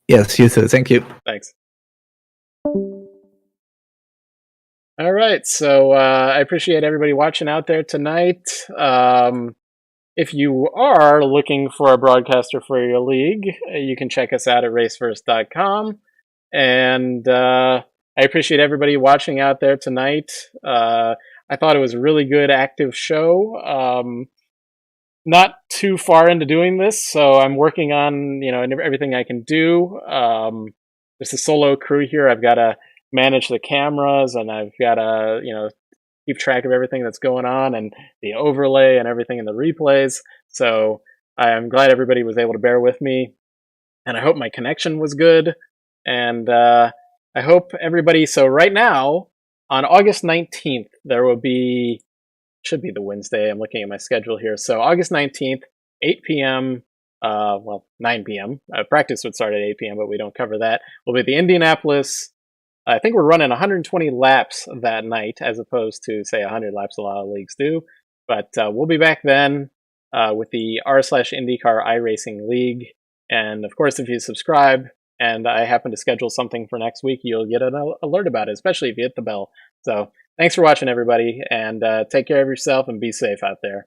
Yes, you too. Thank you. Thanks. All right, so I appreciate everybody watching out there tonight. If you are looking for a broadcaster for your league, you can check us out at racefirst.com. And I appreciate everybody watching out there tonight. I thought it was a really good, active show. Not too far into doing this, so I'm working on everything I can do. There's a solo crew here. I've got to manage the cameras, and I've got to keep track of everything that's going on and the overlay and everything in the replays. So I'm glad everybody was able to bear with me, and I hope my connection was good. And I hope everybody. So right now on August 19th, there will be. Should be the Wednesday. I'm looking at my schedule here. So August 19th, 8 p.m. 9 p.m. Practice would start at 8 p.m., but we don't cover that. We'll be at the Indianapolis. I think we're running 120 laps that night, as opposed to, say, 100 laps a lot of leagues do. But we'll be back then with the r/IndyCar iRacing League. And, of course, if you subscribe and I happen to schedule something for next week, you'll get an alert about it, especially if you hit the bell. So thanks for watching, everybody, and take care of yourself and be safe out there.